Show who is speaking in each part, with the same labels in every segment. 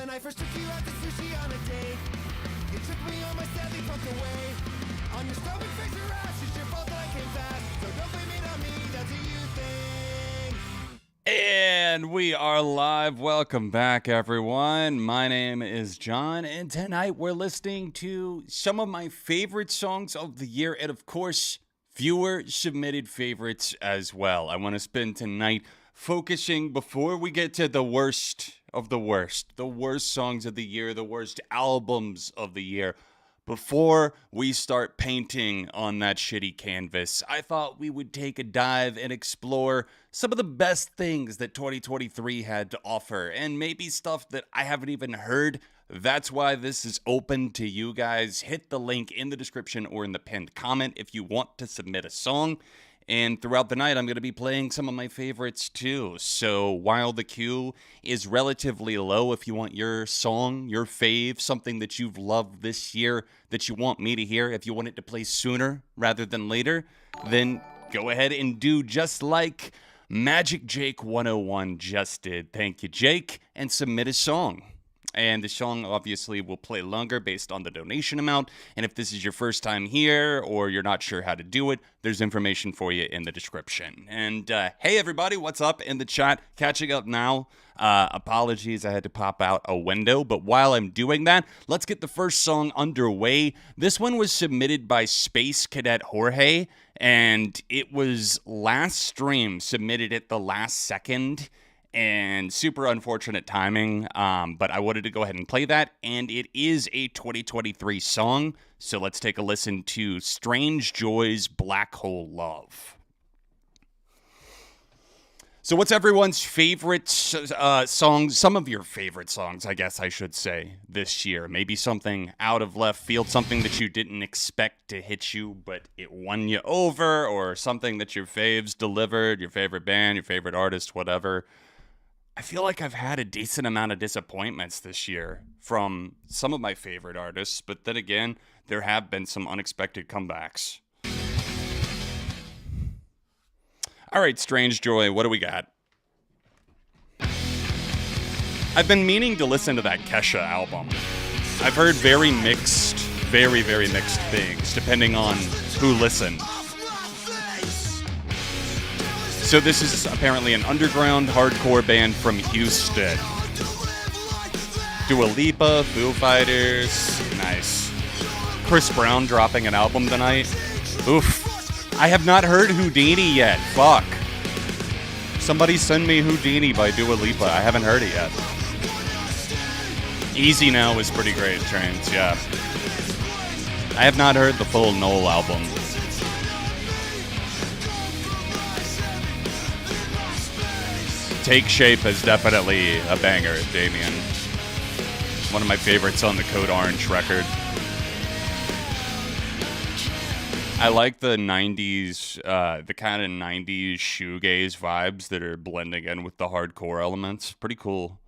Speaker 1: when I first took you out to sushi on a date. You took me on my sadly pumped away. On your stomach, face your ass, it's your fault that I came fast. So don't blame it on me, that's a you thing.
Speaker 2: And we are live. Welcome back, everyone. My name is John, and tonight we're listening to some of my favorite songs of the year, and of course, viewer submitted favorites as well. I want to spend tonight focusing, before we get to the worst of the worst songs of the year, the worst albums of the year, before we start painting on that shitty canvas, I thought we would take a dive and explore some of the best things that 2023 had to offer, and maybe stuff that I haven't even heard. That's why this is open to you guys. Hit the link in the description or in the pinned comment if you want to submit a song. And throughout the night, I'm going to be playing some of my favorites too. So while the queue is relatively low, if you want your song, your fave, something that you've loved this year that you want me to hear, if you want it to play sooner rather than later, then go ahead and do just like Magic Jake 101 just did. Thank you, Jake, and submit a song. And the song obviously will play longer based on the donation amount. And if this is your first time here or you're not sure how to do it, there's information for you in the description. And hey, everybody, what's up in the chat? Catching up now. Apologies, I had to pop out a window. But while I'm doing that, let's get the first song underway. This one was submitted by Space Cadet Jorge, and it was last stream, submitted at the last second. And super unfortunate timing, but I wanted to go ahead and play that, and it is a 2023 song, so let's take a listen to Strange Joy's Black Hole Love. So what's everyone's favorite songs, some of your favorite songs, I guess I should say, this year? Maybe something out of left field, something that you didn't expect to hit you, but it won you over, or something that your faves delivered, your favorite band, your favorite artist, whatever. I feel like I've had a decent amount of disappointments this year from some of my favorite artists, but then again, there have been some unexpected comebacks. All right, Strange Joy, what do we got? I've been meaning to listen to that Kesha album. I've heard very mixed things, depending on who listened. So this is apparently an underground hardcore band from Houston. Dua Lipa, Foo Fighters, nice. Chris Brown dropping an album tonight. Oof. I have not heard Houdini yet. Fuck. Somebody send me Houdini by Dua Lipa. I haven't heard it yet. Easy Now is pretty great, Trains, yeah. I have not heard the full Noel album. Take Shape is definitely a banger, Damien. One of my favorites on the Code Orange record. I like the 90s, the kind of 90s shoegaze vibes that are blending in with the hardcore elements. Pretty cool.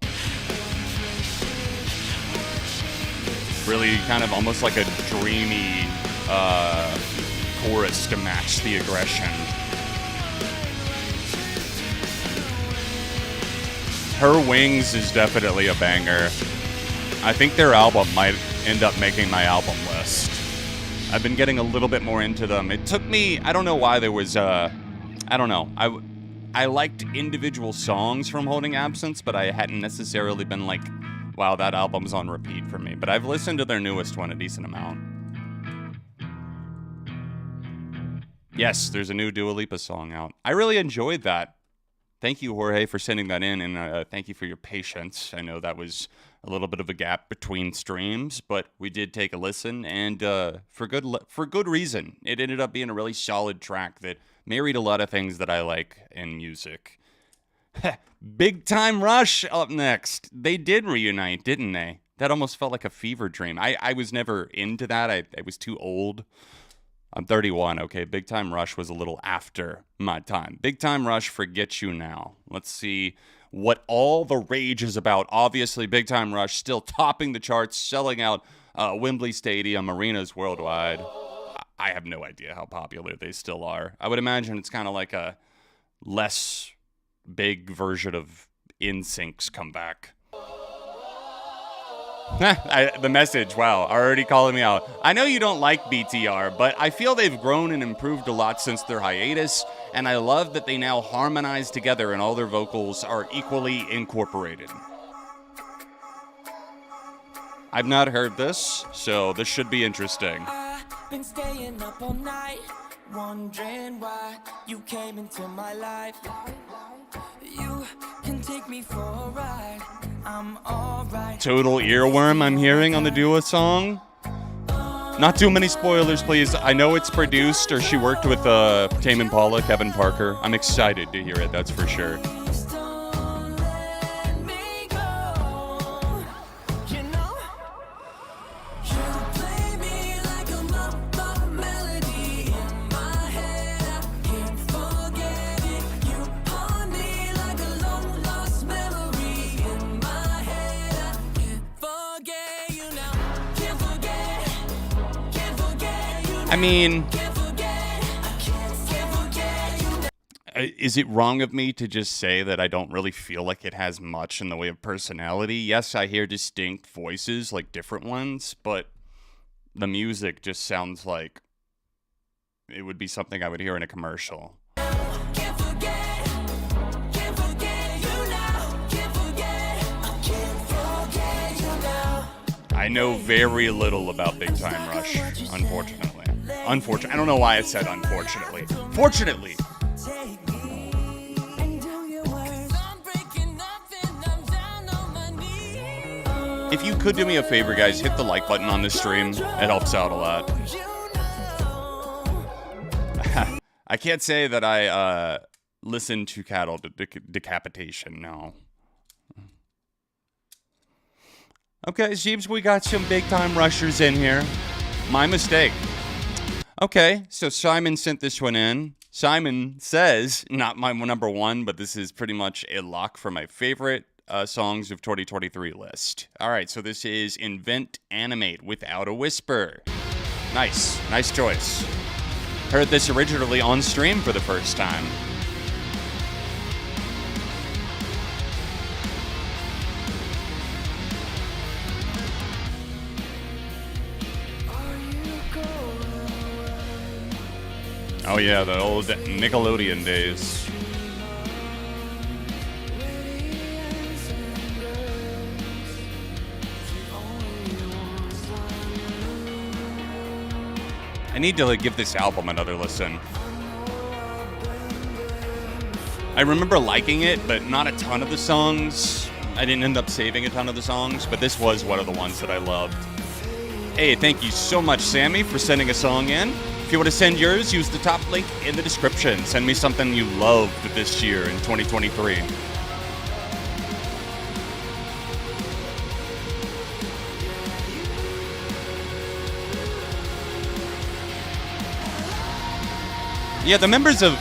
Speaker 2: Really kind of almost like a dreamy chorus to match the aggression. Her Wings is definitely a banger. I think their album might end up making my album list. I've been getting a little bit more into them. It took me, I don't know why there was, I don't know. I liked individual songs from Holding Absence, but I hadn't necessarily been like, wow, that album's on repeat for me. But I've listened to their newest one a decent amount. Yes, there's a new Dua Lipa song out. I really enjoyed that. Thank you, Jorge, for sending that in, and thank you for your patience. I know that was a little bit of a gap between streams, but we did take a listen, and for good reason. It ended up being a really solid track that married a lot of things that I like in music. Big Time Rush up next. They did reunite, didn't they? That almost felt like a fever dream. I was never into that. I was too old. I'm 31, okay? Big Time Rush was a little after my time. Big Time Rush, Forget You Now. Let's see what all the rage is about. Obviously, Big Time Rush still topping the charts, selling out Wembley Stadium, arenas worldwide. I have no idea how popular they still are. I would imagine it's kind of like a less big version of NSYNC's comeback. The message, wow, already calling me out. I know you don't like BTR, but I feel they've grown and improved a lot since their hiatus, and I love that they now harmonize together and all their vocals are equally incorporated. I've not heard this, so this should be interesting.
Speaker 3: I've been staying up all night, wondering why you came into my life. You can take me for a ride, I'm alright.
Speaker 2: Total earworm I'm hearing on the Dua song. Not too many spoilers, please. I know it's produced, or she worked with Tame Impala, Kevin Parker. I'm excited to hear it, that's for sure.
Speaker 3: Don't let me go. You know, you play me like a muffled melody in my head. I can't forget it. You haunt me like a long lost memory in my head. I can't forget you now. Can't forget you now.
Speaker 2: I mean,
Speaker 3: Can't forget you now.
Speaker 2: is it wrong of me to just say that I don't really feel like it has much in the way of personality? Yes, I hear distinct voices, like different ones, but the music just sounds like it would be something I would hear in a commercial.
Speaker 3: Can't forget you now. Can't forget you now.
Speaker 2: I know very little about Big Time Rush, unfortunately. I don't know why I said unfortunately. Fortunately!
Speaker 3: Take me and do your worst. I'm breaking up and I'm down on my knees.
Speaker 2: If you could do me a favor, guys, hit the like button on this stream. It helps out a lot.
Speaker 3: You know.
Speaker 2: I can't say that I listen to cattle decapitation, no. Okay, Jeebs, we got some big time rushers in here. My mistake. Okay, so Simon sent this one in. Simon says, not my number one, but this is pretty much a lock for my favorite songs of 2023 list. All right, so this is Invent Animate Without a Whisper. Nice choice. Heard this originally on stream for the first time. Oh yeah, the old Nickelodeon days. I need to give this album another listen. I remember liking it, but not a ton of the songs. I didn't end up saving a ton of the songs, but this was one of the ones that I loved. Hey, thank you so much, Sammy, for sending a song in. If you want to send yours, use the top link in the description. Send me something you loved this year in 2023. Yeah, the members of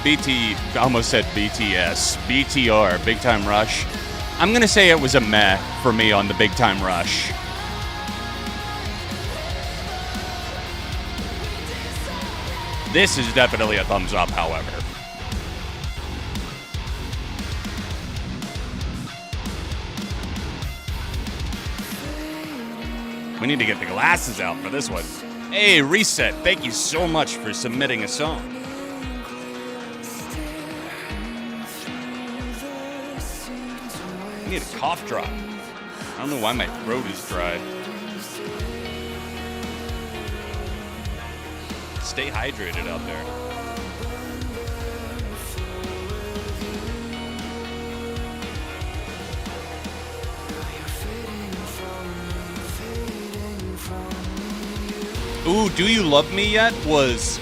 Speaker 2: BT, I almost said BTS, BTR, Big Time Rush. I'm going to say it was a meh for me on the Big Time Rush. This is definitely a thumbs up, however. We need to get the glasses out for this one. Hey, Reset, thank you so much for submitting a song. I need a cough drop. I don't know why my throat is dry. Stay hydrated out there. Ooh, Do You Love Me Yet was...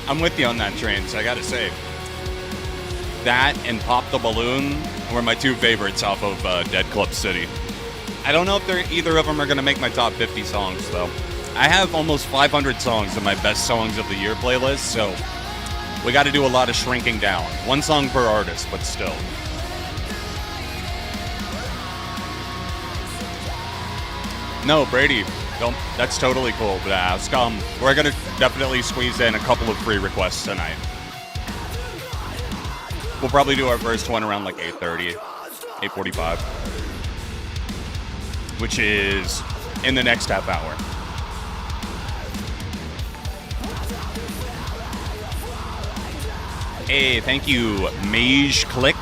Speaker 2: I'm with you on that train, so I gotta say. That and Pop the Balloon were my two favorites off of Dead Club City. I don't know if either of them are gonna make my top 50 songs, though. I have almost 500 songs in my best songs of the year playlist, so we got to do a lot of shrinking down. One song per artist, but still. No, Brady, don't. That's totally cool. But Scum, we're gonna definitely squeeze in a couple of free requests tonight. We'll probably do our first one around like 8:30, 8:45. which is in the next half hour. Hey, thank you, Mage Click.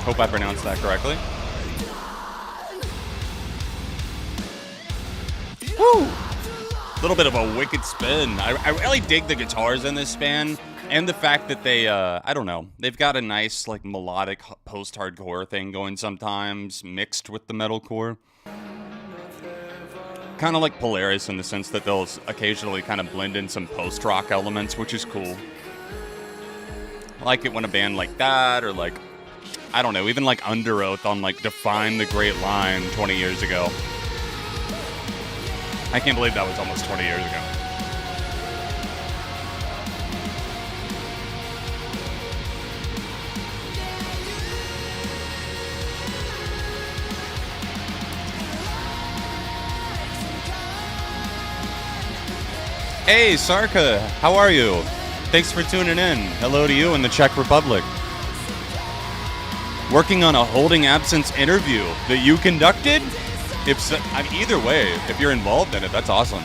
Speaker 2: Hope I pronounced that correctly. Woo! A little bit of a wicked spin. I really dig the guitars in this band, and the fact that they, I don't know, they've got a nice, like, melodic post-hardcore thing going sometimes, mixed with the metalcore. Kind of like Polaris in the sense that they'll occasionally kind of blend in some post-rock elements, which is cool. I like it when a band like that, or like, I don't know, even like Under Oath on like Define the Great Line 20 years ago. I can't believe that was almost 20 years ago. Hey, Sarka, how are you? Thanks for tuning in. Hello to you in the Czech Republic. Working on a holding absence interview that you conducted? If so, either way, if you're involved in it, that's awesome.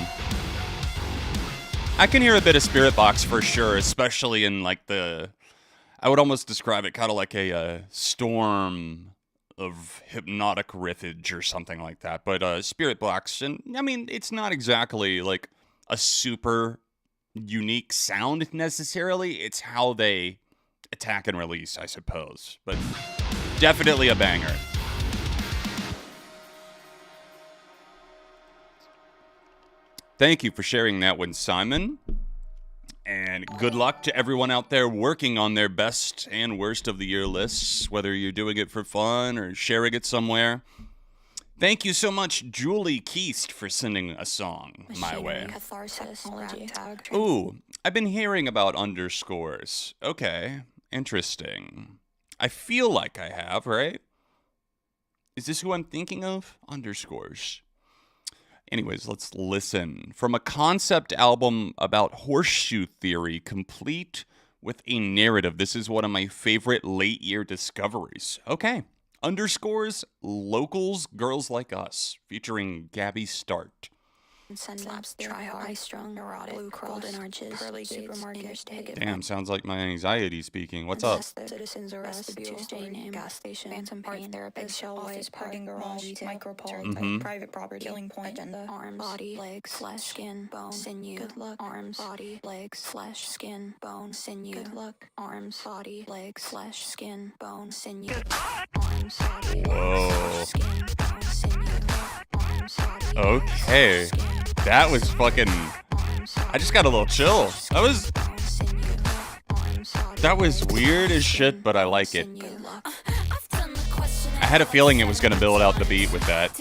Speaker 2: I can hear a bit of Spirit Box for sure, especially in like I would almost describe it kind of like a storm of hypnotic riffage or something like that. But Spirit Box, and I mean, it's not exactly like a super unique sound necessarily. It's how they attack and release, I suppose. But definitely a banger. Thank you for sharing that one, Simon. And good luck to everyone out there working on their best and worst of the year lists, whether you're doing it for fun or sharing it somewhere. Thank you so much, Julie Keast, for sending a song my way. Ooh, I've been hearing about underscores. Okay, interesting. I feel like I have, right? Is this who I'm thinking of? Underscores. Anyways, let's listen. From a concept album about horseshoe theory, complete with a narrative. This is one of my favorite late-year discoveries. Okay. Underscores, Locals, Girls Like Us, featuring Gabby Start.
Speaker 4: Slaps, try hard, strung, neurotic, blue golden arches, pearly supermarket,
Speaker 2: Damn, sounds like my anxiety speaking. What's up?
Speaker 4: Citizens arrested, Tuesday name, gas station, phantom art therapist, shell office, parking garage, micropole, private property, killing point, agenda, arms, body, legs, flesh, skin, bone, sinew, good luck, arms, body, legs, flesh, skin, bone, sinew, good luck, arms, body, legs, flesh, skin, bone, sinew, arms, body, legs, skin, bone, sinew, arms, body,
Speaker 2: Okay. That was fucking... I just got a little chill. That was weird as shit, but I like it. I had a feeling it was going to build out the beat with that.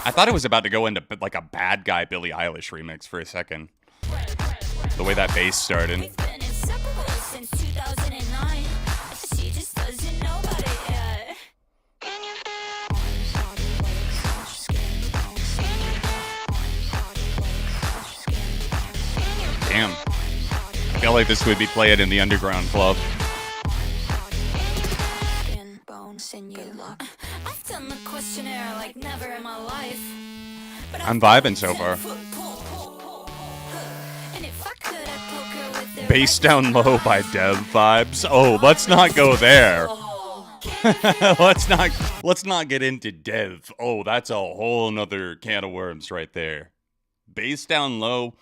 Speaker 2: I thought it was about to go into like a Bad Guy Billie Eilish remix for a second. The way that bass started. Damn. I feel like this would be played in the underground club. I'm vibing so far. Bass Down Low by Dev vibes. Oh, let's not go there. let's not get into Dev. Oh, that's a whole nother can of worms right there. Bass Down Low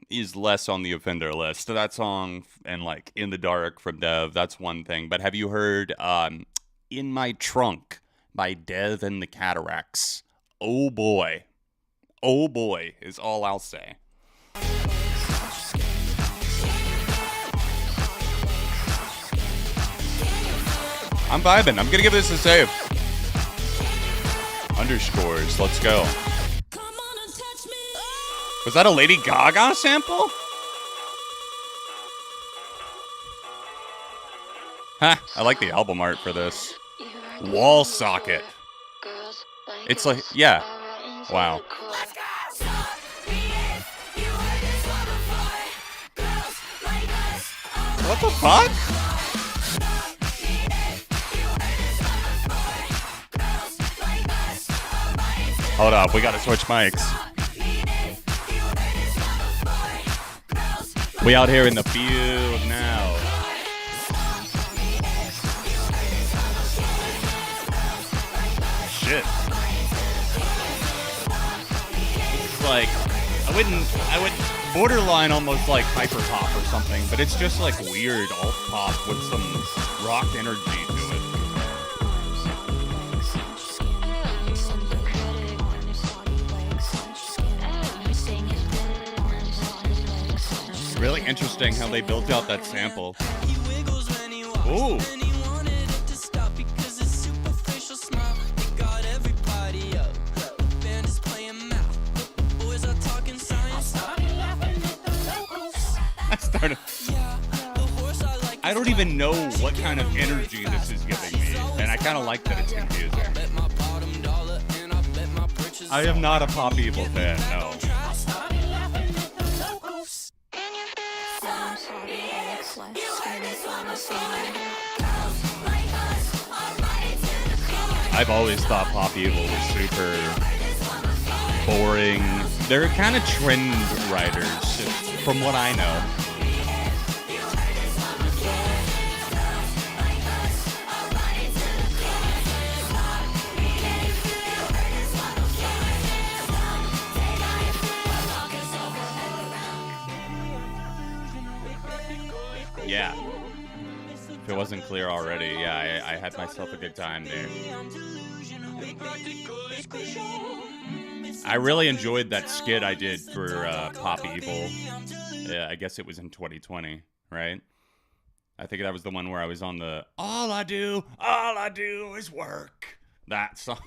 Speaker 2: is less on the offender list. That song and like In the Dark from Dev, that's one thing. But have you heard In My Trunk by Dev and the Cataracts? Oh boy is all I'll say. I'm vibing. I'm gonna give this a save. Underscores, let's go. Was that a Lady Gaga sample? Ha, I like the album art for this. Wall socket. It's like, yeah. Wow. What the fuck? Hold up, we gotta switch mics. We out here in the field now. Shit. It's like, I would borderline almost like hyper pop or something, but it's just like weird alt pop with some rock energy to it. Really interesting how they built out that sample. Ooh. I don't even know what kind of energy this is giving me, and I kind of like that it's confusing. I am not a Pop Evil fan, no. I've always thought Pop Evil was super boring. They're kind of trend writers, from what I know. Yeah. If it wasn't clear already, yeah, I had myself a good time there. I really enjoyed that skit I did for Pop Evil. Yeah, I guess it was in 2020, right? I think that was the one where I was on the all I do is work. That song.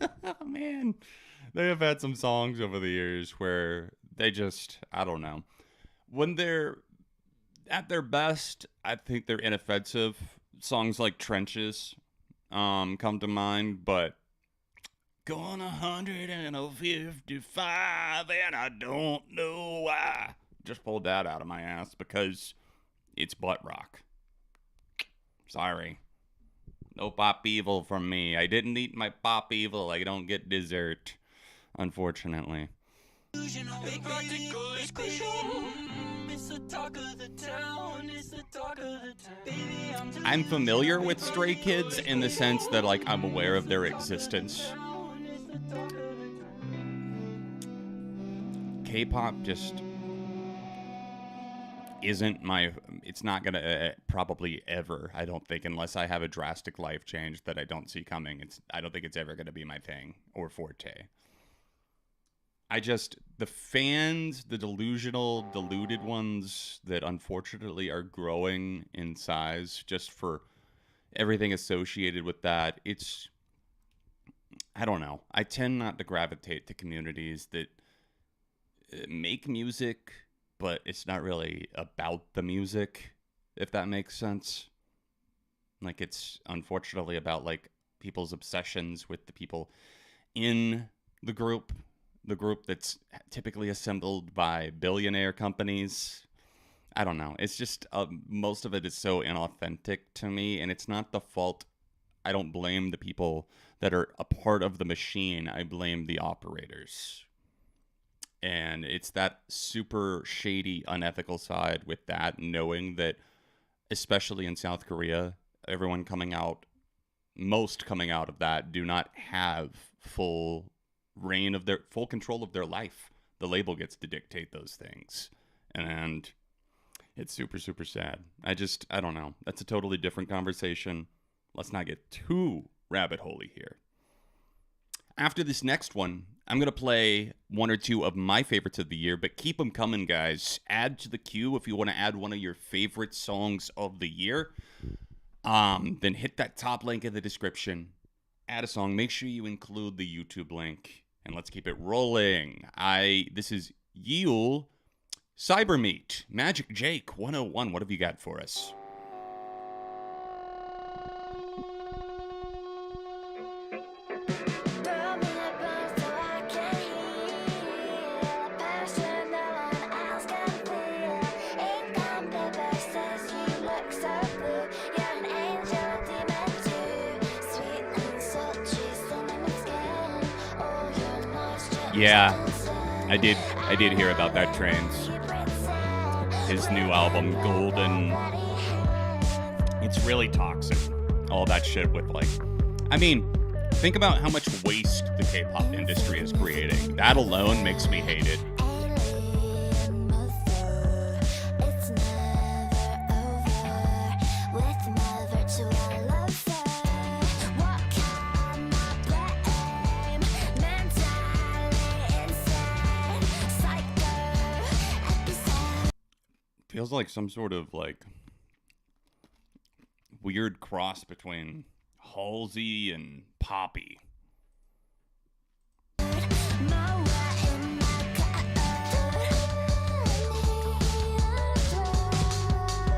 Speaker 2: Oh, man. They have had some songs over the years where they just, I don't know. When they're at their best, I think they're inoffensive. Songs like Trenches come to mind, but going 155 and I don't know why. Just pulled that out of my ass because it's butt rock. Sorry. No Pop Evil from me. I didn't eat my Pop Evil. I don't get dessert, unfortunately. I'm familiar with Stray Kids in the sense that, like, I'm aware of their existence. K-pop just isn't my... It's not gonna probably ever, I don't think, unless I have a drastic life change that I don't see coming. I don't think it's ever gonna be my thing or forte. The fans, the delusional, deluded ones that unfortunately are growing in size just for everything associated with that, I don't know. I tend not to gravitate to communities that make music, but it's not really about the music, if that makes sense. Like, it's unfortunately about, like, people's obsessions with the people in the group that's typically assembled by billionaire companies. I don't know. It's just, most of it is so inauthentic to me, and it's not the fault. I don't blame the people that are a part of the machine. I blame the operators. And it's that super shady, unethical side with that, knowing that, especially in South Korea, most coming out of that do not have full control of their life. The label gets to dictate those things. And it's super, super sad. I don't know. That's a totally different conversation. Let's not get too rabbit holey here. After this next one, I'm going to play one or two of my favorites of the year, but keep them coming, guys. Add to the queue if you want to add one of your favorite songs of the year. Then hit that top link in the description. Add a song. Make sure you include the YouTube link. And let's keep it rolling. This is Yule, Cybermeat, Magic Jake 101. What have you got for us? Yeah, I did hear about that Trains. His new album, Golden. It's really toxic. All that shit with like, I mean, think about how much waste the K-pop industry is creating. That alone makes me hate it. Feels like some sort of like weird cross between Halsey and Poppy. I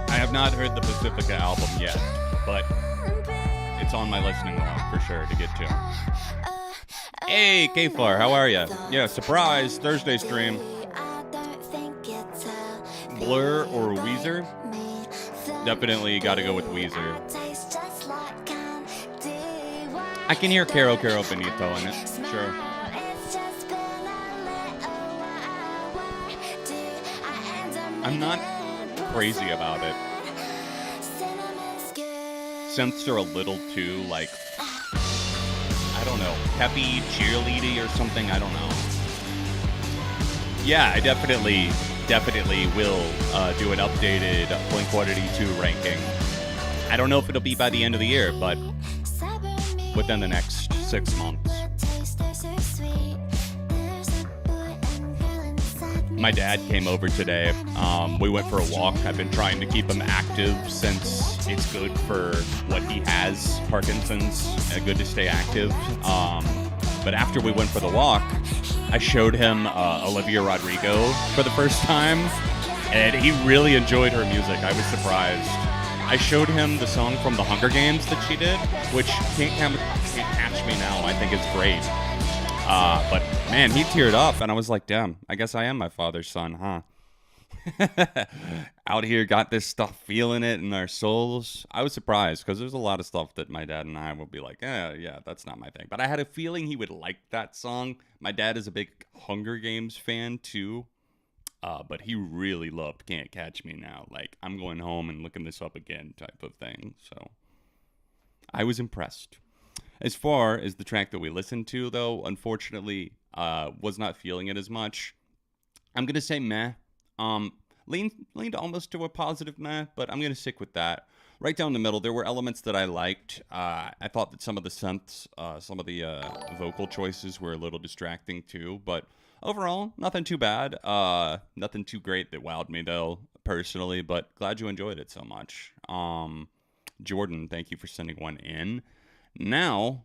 Speaker 2: have not heard the Pacifica album yet, but it's on my listening log for sure to get to. Hey, K-Far, how are ya? Yeah, surprise, Thursday stream. Blur or Weezer? Definitely gotta go with Weezer. I can hear Caro Caro Benito in it, sure. I'm not crazy about it. Synths are a little too, like, I don't know, peppy, cheerleady or something, I don't know. Yeah, I definitely will do an updated Blink-182 ranking. I don't know if it'll be by the end of the year, but within the next 6 months. My dad came over today. We went for a walk. I've been trying to keep him active since it's good for what he has, Parkinson's, good to stay active. But after we went for the walk, I showed him Olivia Rodrigo for the first time, and he really enjoyed her music. I was surprised. I showed him the song from the Hunger Games that she did, which Can't Catch Me Now, I think is great. But man, he teared up, and I was like, damn, I guess I am my father's son, huh? Out here, got this stuff, feeling it in our souls. I was surprised, because there's a lot of stuff that my dad and I will be like, yeah, that's not my thing. But I had a feeling he would like that song. My dad is a big Hunger Games fan, too. But he really loved Can't Catch Me Now. Like, I'm going home and looking this up again type of thing. So, I was impressed. As far as the track that we listened to, though, unfortunately, was not feeling it as much. I'm going to say meh. Leaned almost to a positive meh, but I'm going to stick with that. Right down the middle, there were elements that I liked. I thought that some of the synths, some of the vocal choices were a little distracting too, but overall, nothing too bad. Nothing too great that wowed me, though, personally, but glad you enjoyed it so much. Jordan, thank you for sending one in. Now,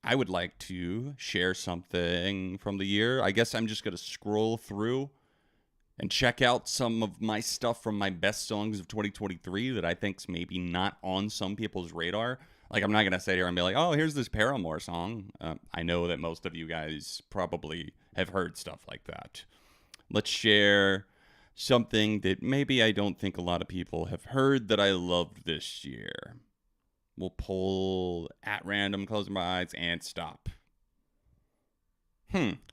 Speaker 2: I would like to share something from the year. I guess I'm just going to scroll through and check out some of my stuff from my best songs of 2023 that I think's maybe not on some people's radar. Like, I'm not going to sit here and be like, oh, here's this Paramore song. I know that most of you guys probably have heard stuff like that. Let's share something that maybe I don't think a lot of people have heard that I loved this year. We'll pull at random, close my eyes, and stop.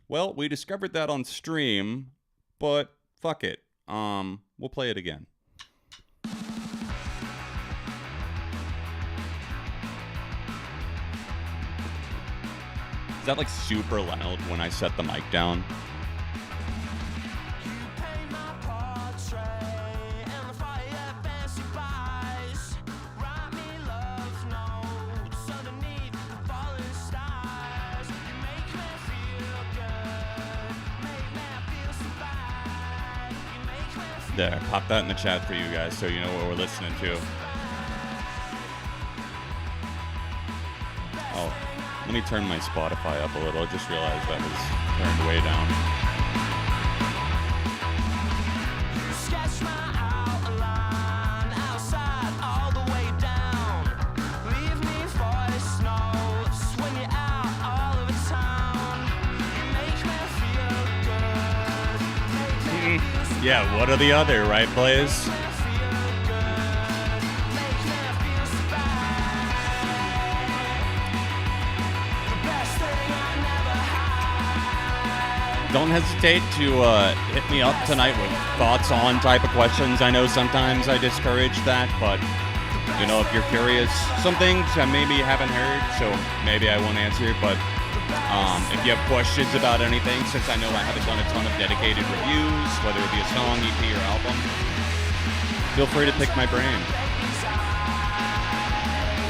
Speaker 2: Well, we discovered that on stream, but fuck it. We'll play it again. Is that like super loud when I set the mic down? There, pop that in the chat for you guys so you know what we're listening to. Oh, let me turn my Spotify up a little. I just realized that was turned way down.
Speaker 3: Sketch my outline outside all the way down. Leave me voice notes when you're out all over town. You make me feel good. Make me feel
Speaker 2: Yeah, what are the other, right, Blaze? don't hesitate to hit me up tonight with thoughts on type of questions. I know sometimes I discourage that, but, you know, if you're curious, some things I maybe haven't heard, so maybe I won't answer, but if you have questions about anything, since I know I haven't done a ton of dedicated reviews, whether it be a song, EP, or album, feel free to pick my brain.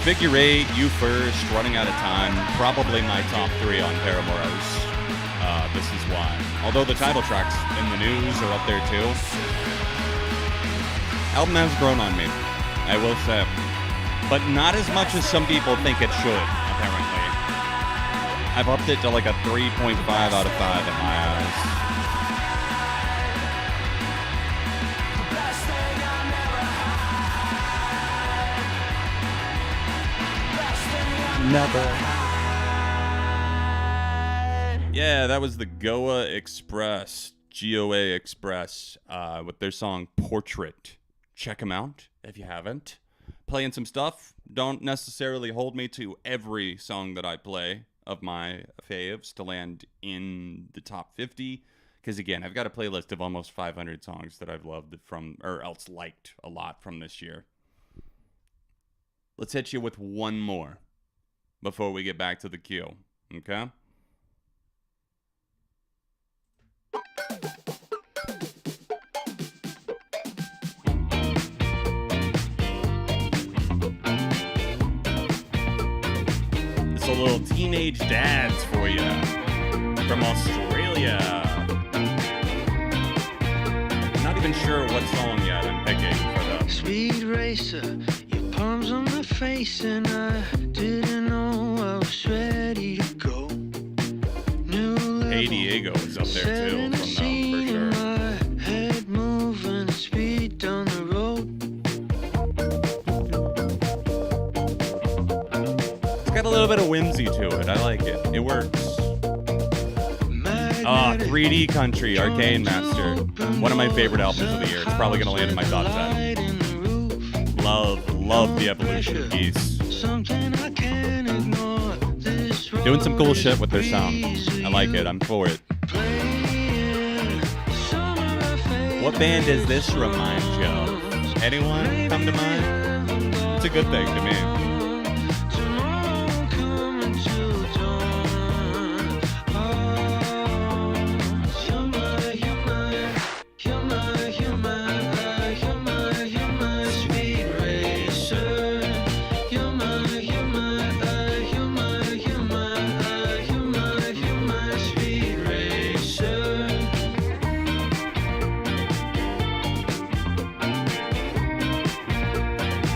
Speaker 2: Figure 8, You First, Running Out of Time, probably my top 3 on Paramore's This Is Why. Although the title tracks in the news are up there too. Album has grown on me, I will say. But not as much as some people think it should, apparently. I've upped it to like a 3.5 out of 5 in my eyes. Never. Yeah, that was the Goa Express, GOA Express, with their song Portrait. Check them out if you haven't. Playing some stuff. Don't necessarily hold me to every song that I play of my faves to land in the top 50. Because again, I've got a playlist of almost 500 songs that I've loved from, or else liked a lot from this year. Let's hit you with one more before we get back to the queue, okay? It's a little teenage dads for you from Australia. Not even sure what song yet I'm picking for the
Speaker 5: Speed racer, your palms on my face, and I didn't know I was ready to go. New
Speaker 2: Hey Diego is up there too from them for sure.
Speaker 5: my head moving, speed down the road.
Speaker 2: It's got a little bit of whimsy to it. I like it. It works. 3D Country, Arcane Master. One of my favorite albums of the year. It's probably going to land in my top 10. Love the evolution of Geese. Doing some cool shit with their sound. I like it. I'm for it. What band does this remind you of? Anyone come to mind? It's a good thing to me.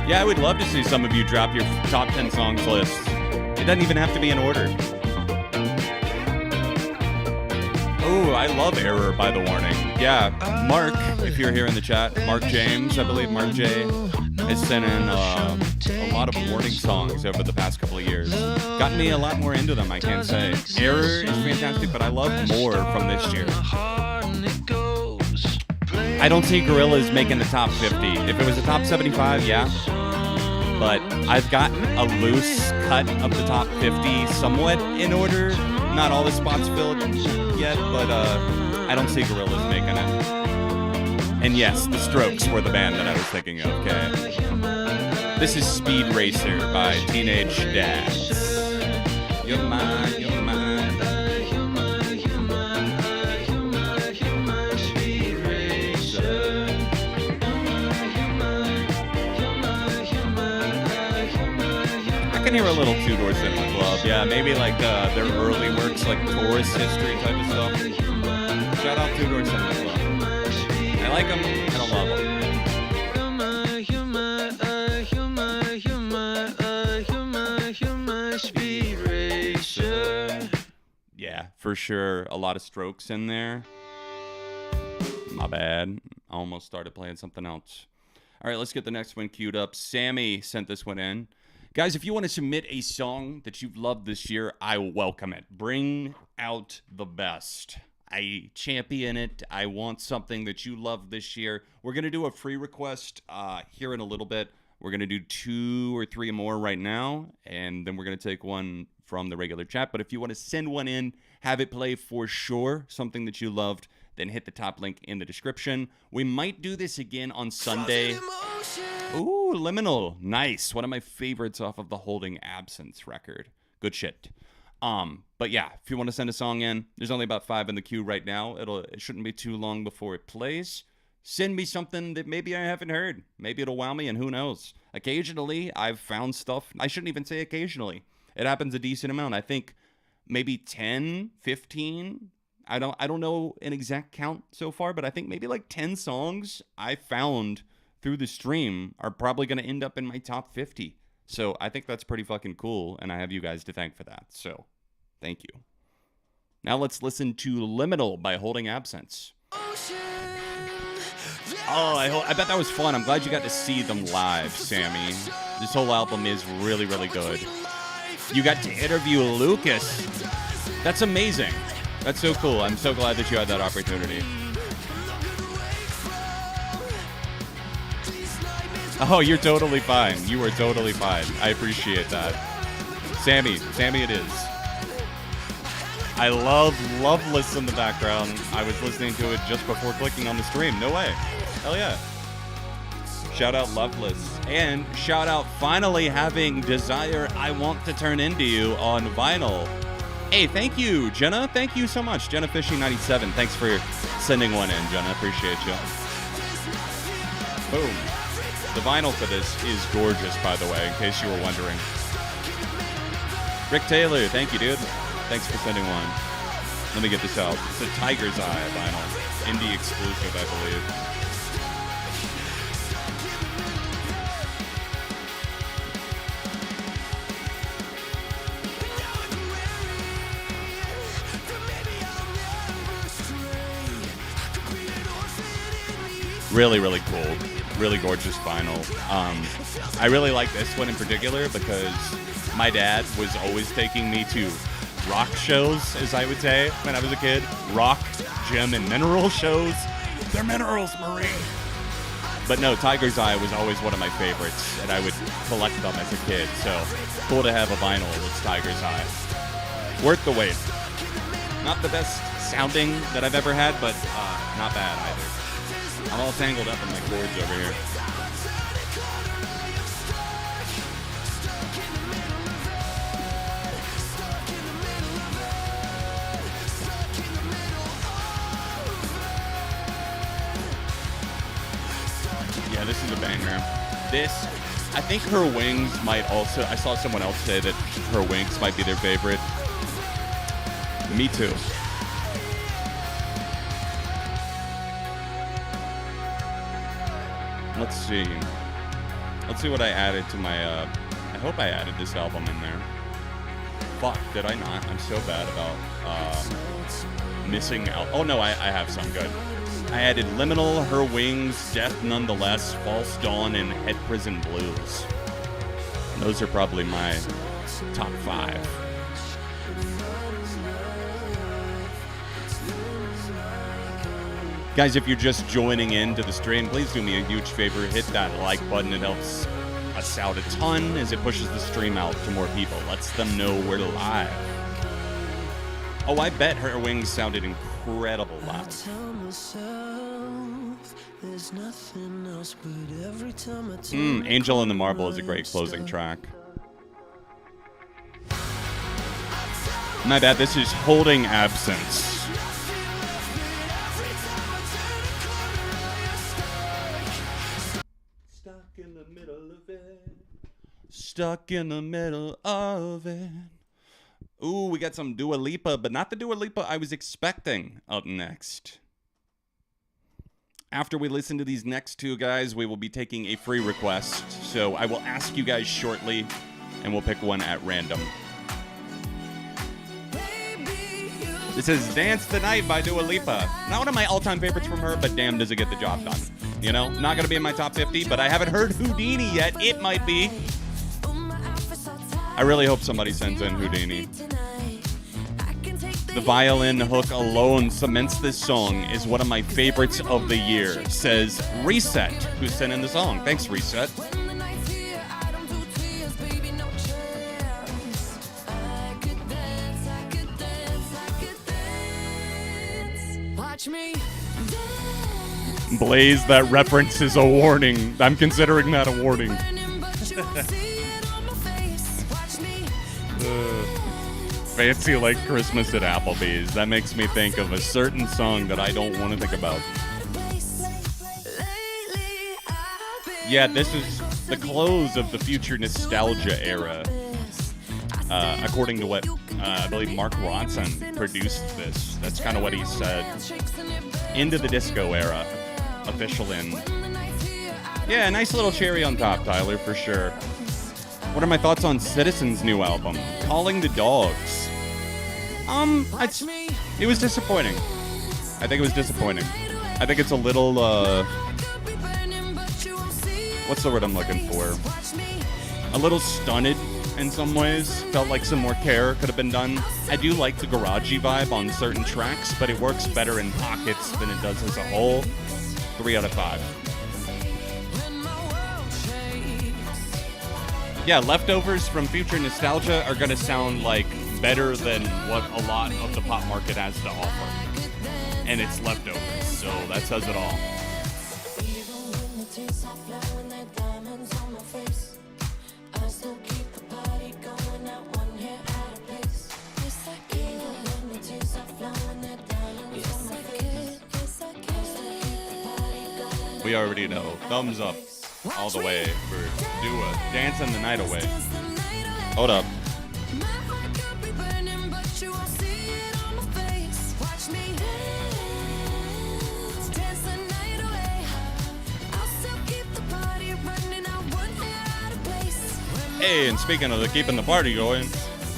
Speaker 2: Yeah, I would love to see some of you drop your top 10 songs list. It doesn't even have to be in order. Oh, I love Error by The Warning. Yeah, Mark, if you're here in the chat, Mark James, I believe Mark J, has sent in a lot of Warning songs over the past couple of years. Gotten me a lot more into them, I can't say. Error is fantastic, but I love more from this year. I don't see Gorillaz making the top 50. If it was a top 75, yeah. But I've got a loose cut of the top 50 somewhat in order. Not all the spots filled yet, but I don't see Gorillaz making it. And yes, The Strokes were the band that I was thinking of, okay? This is Speed Racer by Teenage Dads. You're mine, you're mine. I can hear a little Two Door Cinema Club. Yeah, maybe like their early works, like Tourist History type of stuff. Shout out Two Door Cinema Club. I like them, I don't love them. Yeah, for sure. A lot of Strokes in there. My bad. I almost started playing something else. All right, let's get the next one queued up. Sammy sent this one in. Guys, if you want to submit a song that you've loved this year, I welcome it. Bring out the best. I champion it. I want something that you love this year. We're going to do a free request here in a little bit. We're going to do 2 or 3 more right now, and then we're going to take one from the regular chat. But if you want to send one in, have it play for sure, something that you loved, then hit the top link in the description. We might do this again on Sunday. Ooh, Liminal. Nice. One of my favorites off of the Holding Absence record. Good shit. But yeah, if you want to send a song in, there's only about 5 in the queue right now. It shouldn't be too long before it plays. Send me something that maybe I haven't heard. Maybe it'll wow me, and who knows. Occasionally, I've found stuff. I shouldn't even say occasionally. It happens a decent amount. I think maybe 10, 15. I don't know an exact count so far, but I think maybe like 10 songs I found through the stream are probably going to end up in my top 50. So I think that's pretty fucking cool, and I have you guys to thank for that. So thank you. Now let's listen to Liminal by Holding Absence. Oh, I bet that was fun. I'm glad you got to see them live, Sammy. This whole album is really, really good. You got to interview Lucas. That's amazing. That's so cool. I'm so glad that you had that opportunity. Oh, you're totally fine. You are totally fine. I appreciate that. Sammy it is. I love Loveless in the background. I was listening to it just before clicking on the stream. No way. Hell yeah. Shout out Loveless. And shout out finally having Desire I Want to Turn Into You on vinyl. Hey, thank you, Jenna. Thank you so much. Jenna Fishing 97. Thanks for sending one in, Jenna. Appreciate you. Boom. The vinyl for this is gorgeous, by the way, in case you were wondering. Rick Taylor, thank you, dude. Thanks for sending one. Let me get this out. It's a Tiger's Eye vinyl. Indie exclusive, I believe. Really, really cool. Really gorgeous vinyl. I really like this one in particular because my dad was always taking me to rock shows, as I would say, when I was a kid. Rock, gem, and mineral shows. They're minerals, Marie. But no, Tiger's Eye was always one of my favorites, and I would collect them as a kid. So cool to have a vinyl that's Tiger's Eye. Worth the wait. Not the best sounding that I've ever had, but not bad either. I'm all tangled up in my cords over here. Yeah, this is a banger. This, I think Her Wings might also, I saw someone else say that Her Wings might be their favorite. Me too. Let's see. Let's see what I added to my, I hope I added this album in there. Fuck, did I not? I'm so bad about missing out. Oh no, I have some good. I added Liminal, Her Wings, Death Nonetheless, False Dawn, and Head Prison Blues. And those are probably my top 5. Guys, if you're just joining into the stream, please do me a huge favor. Hit that like button. It helps us out a ton as it pushes the stream out to more people. Lets them know we're live. Oh, I bet Her Wings sounded incredible live. Angel in the Marble is a great closing track. My bad, this is Holding Absence. Stuck in the middle of it. Ooh, we got some Dua Lipa, but not the Dua Lipa I was expecting up next. After we listen to these next two guys, we will be taking a free request. So I will ask you guys shortly, and we'll pick one at random. This is Dance the Night by Dua Lipa. Not one of my all-time favorites from her, but damn, does it get the job done. You know, not going to be in my top 50, but I haven't heard Houdini yet. It might be. I really hope somebody sends in Houdini. The violin hook alone cements this song as one of my favorites of the year, says Reset, who sent in the song. Thanks, Reset.
Speaker 3: Watch me
Speaker 2: Blaze, that reference is a warning. I'm considering that a warning.
Speaker 3: burning, but you won't see it on my face. Watch me
Speaker 2: Fancy like Christmas at Applebee's. That makes me think of a certain song that I don't want to think about. Yeah, this is the close of the future nostalgia era. According to what I believe Mark Ronson produced this. That's kind of what he said. Into the disco era. Official end. Yeah, nice little cherry on top, Tyler, for sure. What are my thoughts on Citizen's new album, Calling the Dogs? It was disappointing. I think it was disappointing. I think it's a little, what's the word I'm looking for? A little stunted in some ways. Felt like some more care could have been done. I do like the garagey vibe on certain tracks, but it works better in pockets than it does as a whole. 3 out of 5. Yeah, leftovers from future nostalgia are gonna sound like better than what a lot of the pop market has to offer. And it's leftovers, so that says it all. We already know. Thumbs up all the way for Dua. Dancing the night away. Hold up. Hey, and speaking of keeping the party going,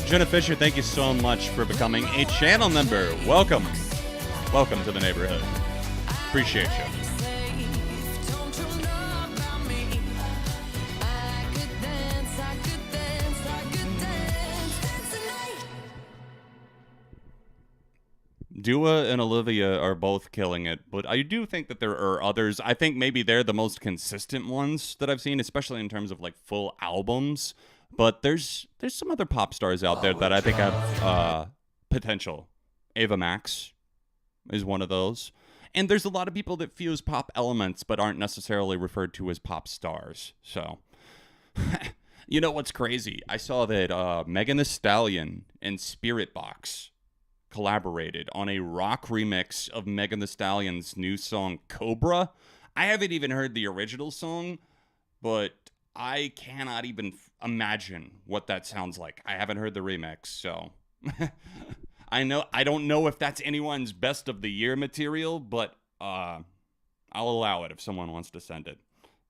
Speaker 2: Jenna Fisher, thank you so much for becoming a channel member. Welcome. Welcome to the neighborhood. Appreciate you. Dua and Olivia are both killing it, but I do think that there are others. I think maybe they're the most consistent ones that I've seen, especially in terms of like full albums. But there's some other pop stars out there that I think have potential. Ava Max is one of those. And there's a lot of people that fuse pop elements but aren't necessarily referred to as pop stars. So, you know what's crazy? I saw that Megan Thee Stallion and Spirit Box collaborated on a rock remix of Megan Thee Stallion's new song Cobra. I haven't even heard the original song, but I cannot even imagine what that sounds like. I haven't heard the remix, so I don't know if that's anyone's best of the year material, but I'll allow it if someone wants to send it.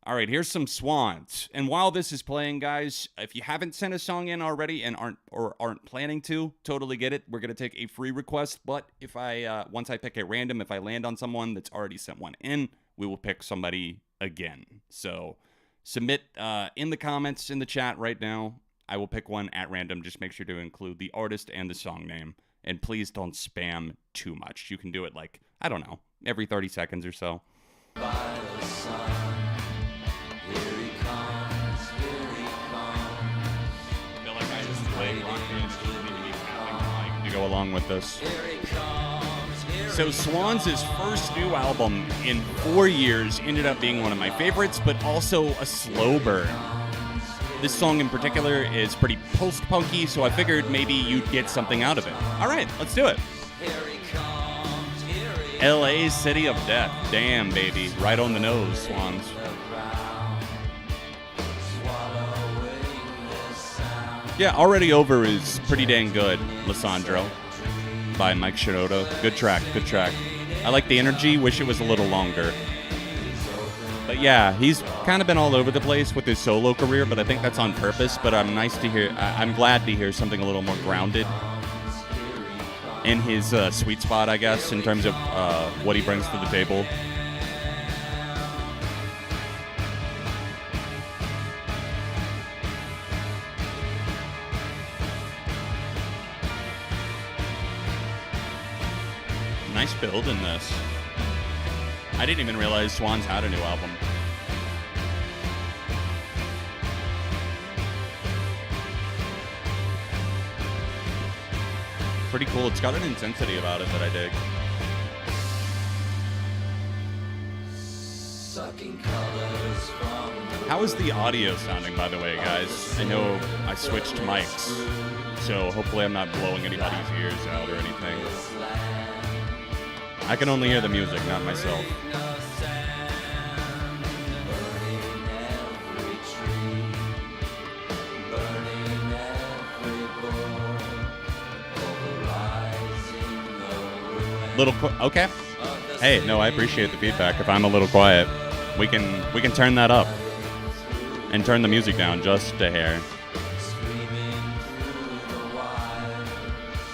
Speaker 2: All right, here's some Swans. And while this is playing, guys, if you haven't sent a song in already and aren't planning to, totally get it. We're going to take a free request, but if once I pick at random, if I land on someone that's already sent one in, we will pick somebody again. So submit in the comments in the chat right now. I will pick one at random. Just make sure to include the artist and the song name. And please don't spam too much. You can do it like, I don't know, every 30 seconds or so. To go along with this. So Swans' first new album in 4 years ended up being one of my favorites, but also a slow burn. This song in particular is pretty post-punky, so I figured maybe you'd get something out of it. All right, let's do it. LA, City of Death. Damn, baby. Right on the nose, Swans. Yeah, Already Over is pretty dang good, Lissandro, by Mike Shinoda. Good track, good track. I like the energy, wish it was a little longer. But yeah, he's kind of been all over the place with his solo career, but I think that's on purpose. But I'm glad to hear something a little more grounded in his sweet spot, I guess, in terms of what he brings to the table. Nice build in this. I didn't even realize Swans had a new album. Pretty cool. It's got an intensity about it that I dig. How is the audio sounding, by the way, guys? I know I switched mics, so hopefully I'm not blowing anybody's ears out or anything. I can only hear the music, not myself. Okay. Hey, no, I appreciate the feedback. If I'm a little quiet, we can turn that up and turn the music down just a hair.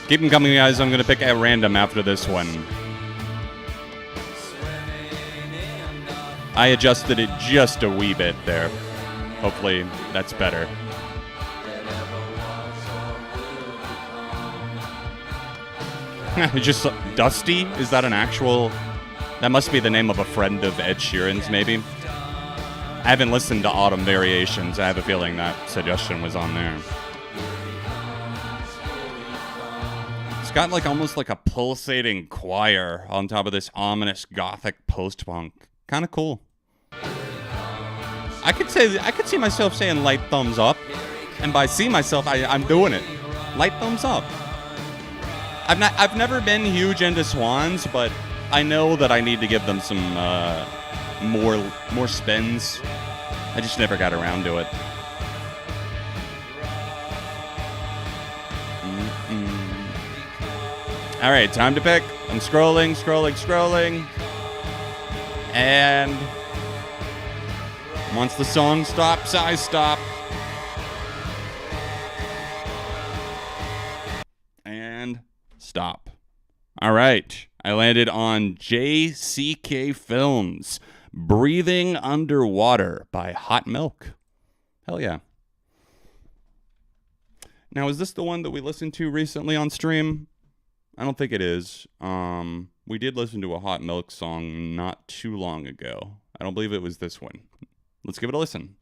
Speaker 2: Keep them coming, guys. I'm gonna pick at random after this one. I adjusted it just a wee bit there. Hopefully that's better. Just Dusty? Is that an actual... That must be the name of a friend of Ed Sheeran's, maybe? I haven't listened to Autumn Variations. I have a feeling that suggestion was on there. It's got like almost like a pulsating choir on top of this ominous gothic post-punk. Kind of cool. I could see myself saying light thumbs up. And by see myself, I'm doing it. Light thumbs up. I've never been huge into Swans, but I know that I need to give them some more spins. I just never got around to it. All right, time to pick. I'm scrolling. And once the song stops, I stop. And stop. All right. I landed on JCK Films, Breathing Underwater by Hot Milk. Hell yeah. Now, is this the one that we listened to recently on stream? I don't think it is. We did listen to a Hot Milk song not too long ago. I don't believe it was this one. Let's give it a listen.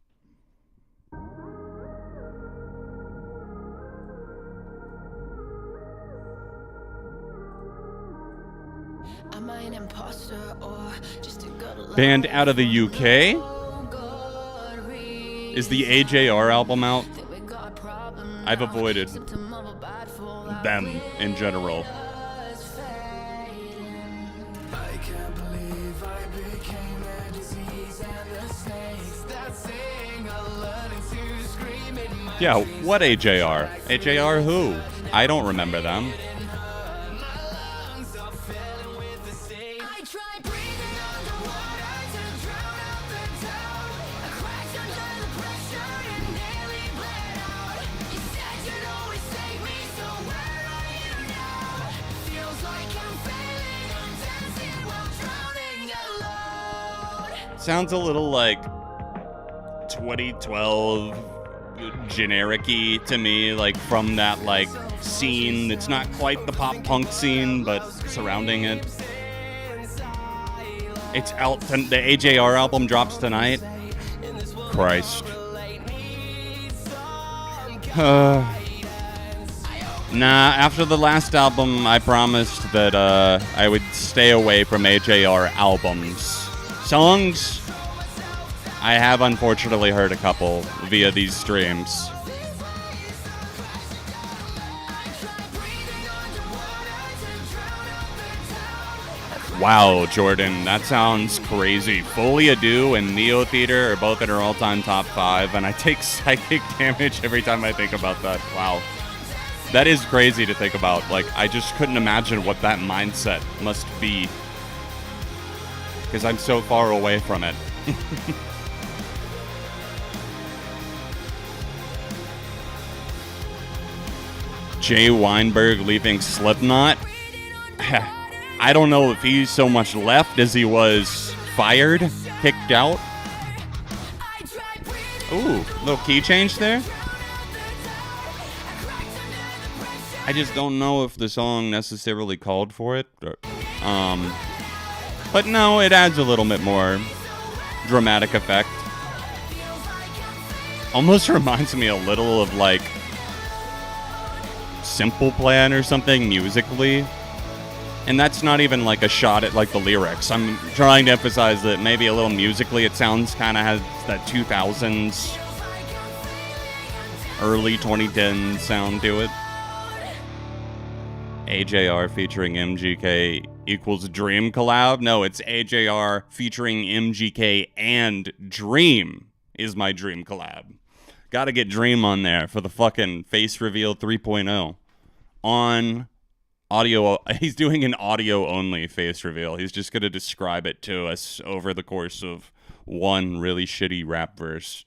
Speaker 3: Am I an imposter or just a good
Speaker 2: Band out of the UK. Is the AJR album out? I've avoided them in general.
Speaker 3: I can't believe I became a disease and the snakes that sing are learning to scream in my
Speaker 2: Yeah, what AJR? AJR who? I don't remember them.
Speaker 3: lungs are filling with the sea. I tried breathing underwater to drown out the doubt. I crashed under the pressure and nearly bled out. You said you'd always save me, so where are you now? Feels like I'm failing, I'm dancing while drowning alone.
Speaker 2: Sounds a little like 2012 generic-y to me, like from that like scene. It's not quite the pop punk scene, but surrounding it. It's out. The AJR album drops tonight. Christ. Nah, after the last album, I promised that I would stay away from AJR albums. Songs, I have unfortunately heard a couple via these streams. Wow, Jordan, that sounds crazy. Fully Ado and Neo Theater are both in our all-time top 5, and I take psychic damage every time I think about that. Wow. That is crazy to think about. Like, I just couldn't imagine what that mindset must be, because I'm so far away from it. Jay Weinberg leaving Slipknot? I don't know if he's so much left as he was fired, kicked out. Ooh, little key change there. I just don't know if the song necessarily called for it. But no, it adds a little bit more dramatic effect. Almost reminds me a little of like Simple Plan or something musically. And that's not even like a shot at like the lyrics. I'm trying to emphasize that maybe a little musically it sounds kind of has that 2000s, early 2010s sound to it. AJR featuring MGK equals Dream collab? No, it's AJR featuring MGK and Dream is my Dream collab. Gotta get Dream on there for the fucking face reveal 3.0. On audio, he's doing an audio only face reveal. He's just gonna describe it to us over the course of one really shitty rap verse.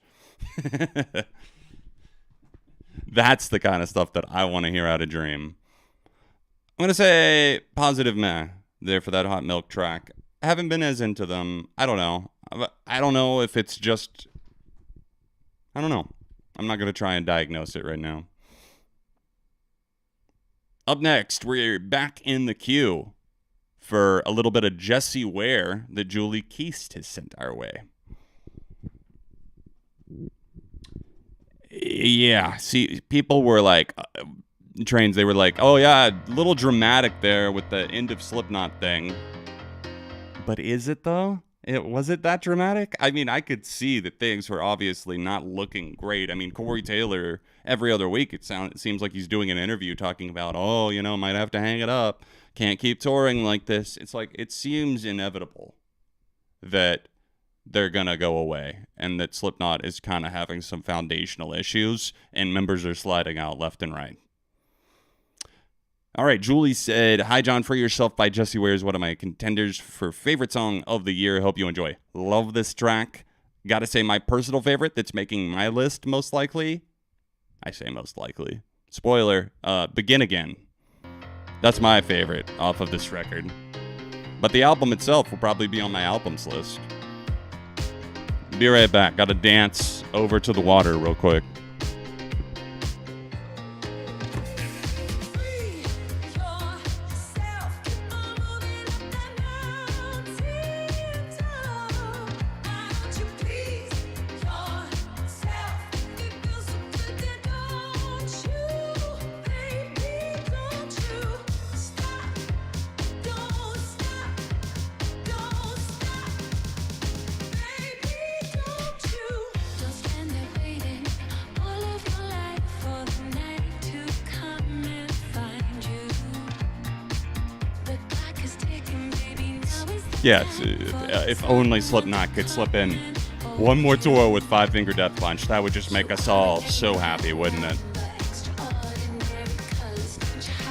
Speaker 2: That's the kind of stuff that I want to hear out of Dream. I'm going to say positive meh there for that Hot Milk track. I haven't been as into them. I don't know. I don't know if it's just... I don't know. I'm not going to try and diagnose it right now. Up next, we're back in the queue for a little bit of Jessie Ware that Julie Keast has sent our way. Yeah, see, people were like... Trains, they were like, oh yeah, a little dramatic there with the end of Slipknot thing. But is it though? Was it that dramatic? I mean, I could see that things were obviously not looking great. I mean, Corey Taylor, every other week, it seems like he's doing an interview talking about, oh, you know, might have to hang it up. Can't keep touring like this. It's like, it seems inevitable that they're going to go away and that Slipknot is kind of having some foundational issues and members are sliding out left and right. All right, Julie said, hi, John, Free Yourself by Jessie Ware is one of my contenders for favorite song of the year. Hope you enjoy. Love this track. Got to say my personal favorite that's making my list most likely. I say most likely. Spoiler, Begin Again. That's my favorite off of this record. But the album itself will probably be on my albums list. Be right back. Got to dance over to the water real quick. Yeah, if only Slipknot could slip in one more tour with Five Finger Death Punch, that would just make us all so happy, wouldn't it?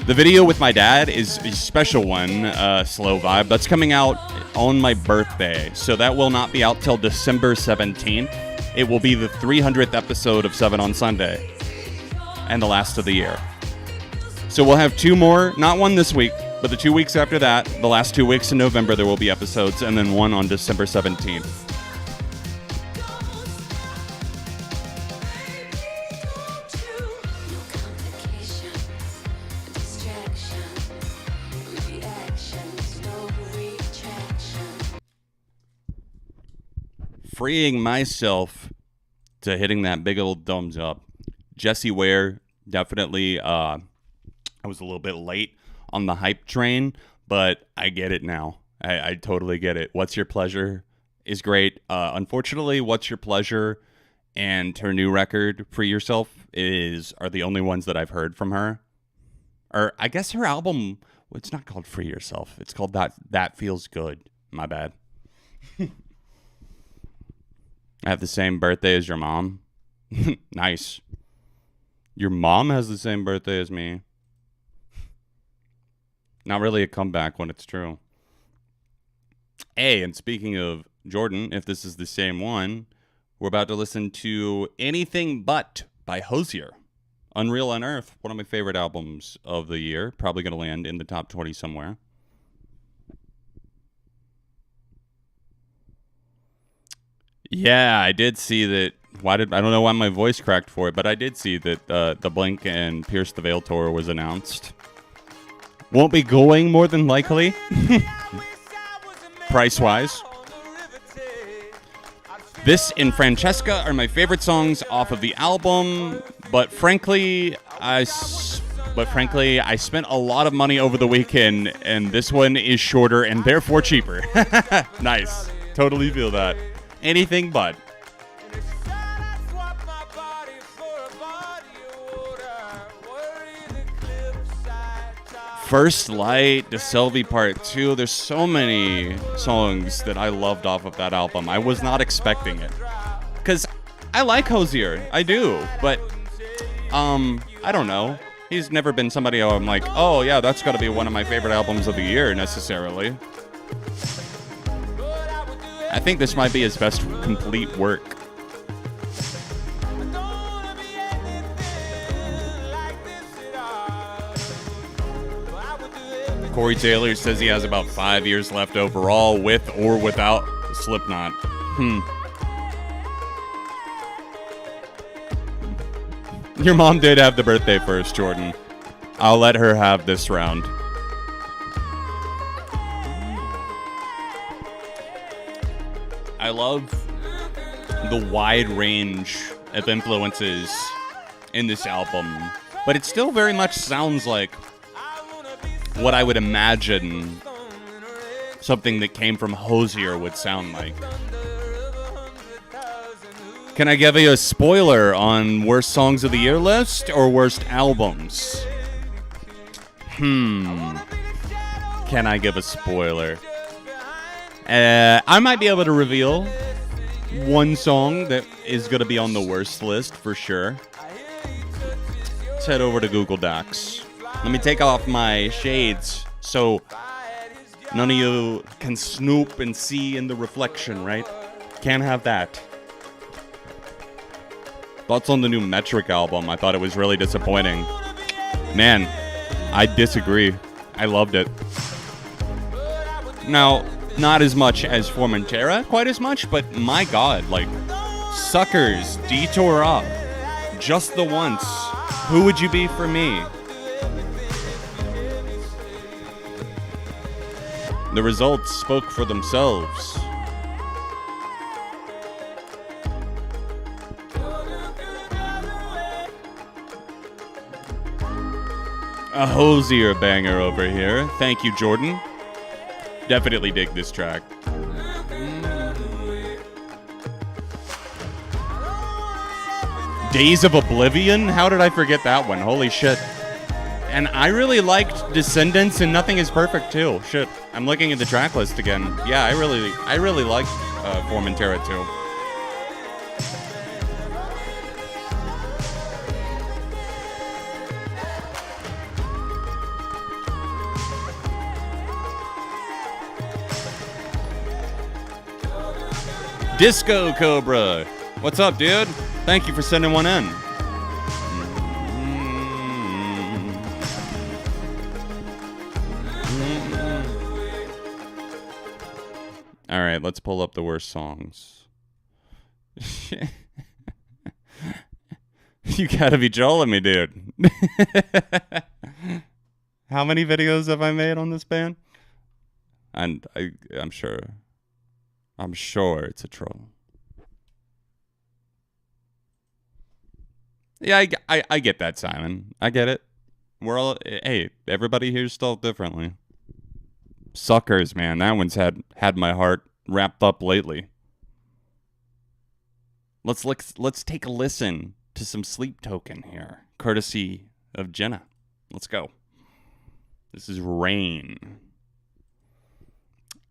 Speaker 2: The video with my dad is a special one, Slow Vibe. That's coming out on my birthday, so that will not be out till December 17th. It will be the 300th episode of 7 on Sunday, and the last of the year. So we'll have two more, not one this week, but the 2 weeks after that, the last 2 weeks in November, there will be episodes, and then one on December 17th. Freeing myself to hitting that big old thumbs up. Jessie Ware, definitely, I was a little bit late on the hype train, but I get it now. I totally get it. What's Your Pleasure is great. Unfortunately, What's Your Pleasure and her new record, Free Yourself, are the only ones that I've heard from her. Or I guess her album, it's not called Free Yourself. It's called That Feels Good. My bad. I have the same birthday as your mom. Nice. Your mom has the same birthday as me. Not really a comeback when it's true. Hey, and speaking of Jordan, if this is the same one, we're about to listen to Anything But by Hozier. Unreal Unearth, one of my favorite albums of the year. Probably going to land in the top 20 somewhere. Yeah, I did see that. I don't know why my voice cracked for it, but I did see that the Blink and Pierce the Veil tour was announced. Won't be going more than likely, price-wise. This and Francesca are my favorite songs off of the album, but frankly, I But frankly, I spent a lot of money over the weekend, and this one is shorter and therefore cheaper. Nice. Totally feel that. Anything but. First Light, DeSelvi Part 2. There's so many songs that I loved off of that album. I was not expecting it. Because I like Hozier. I do. But, I don't know. He's never been somebody who I'm like, oh yeah, that's got to be one of my favorite albums of the year, necessarily. I think this might be his best complete work. Corey Taylor says he has about 5 years left overall, with or without Slipknot. Your mom did have the birthday first, Jordan. I'll let her have this round. I love the wide range of influences in this album, but it still very much sounds like what I would imagine something that came from Hozier would sound like. Can I give you a spoiler on worst songs of the year list or worst albums? Can I give a spoiler? I might be able to reveal one song that is going to be on the worst list for sure. Let's head over to Google Docs. Let me take off my shades so none of you can snoop and see in the reflection, right? Can't have that. Thoughts on the new Metric album? I thought it was really disappointing. Man, I disagree. I loved it. Now, not as much as Formentera, quite as much, but my god, like, Suckers, Detour Up, Just the Once, Who Would You Be For Me? The results spoke for themselves. A Hozier banger over here. Thank you, Jordan. Definitely dig this track. Days of Oblivion? How did I forget that one? Holy shit. And I really liked Descendants and Nothing Is Perfect too. Shit. I'm looking at the track list again. Yeah, I really liked Formentera too. Disco Cobra. What's up, dude? Thank you for sending one in. All right, let's pull up the worst songs. You gotta be trolling me, dude. How many videos have I made on this band? And I'm sure it's a troll. Yeah, I get that, Simon. I get it. We're all, hey, everybody here's still differently. Suckers, man, that one's had my heart wrapped up lately. Let's take a listen to some Sleep Token here, courtesy of Jenna. Let's go. This is Rain.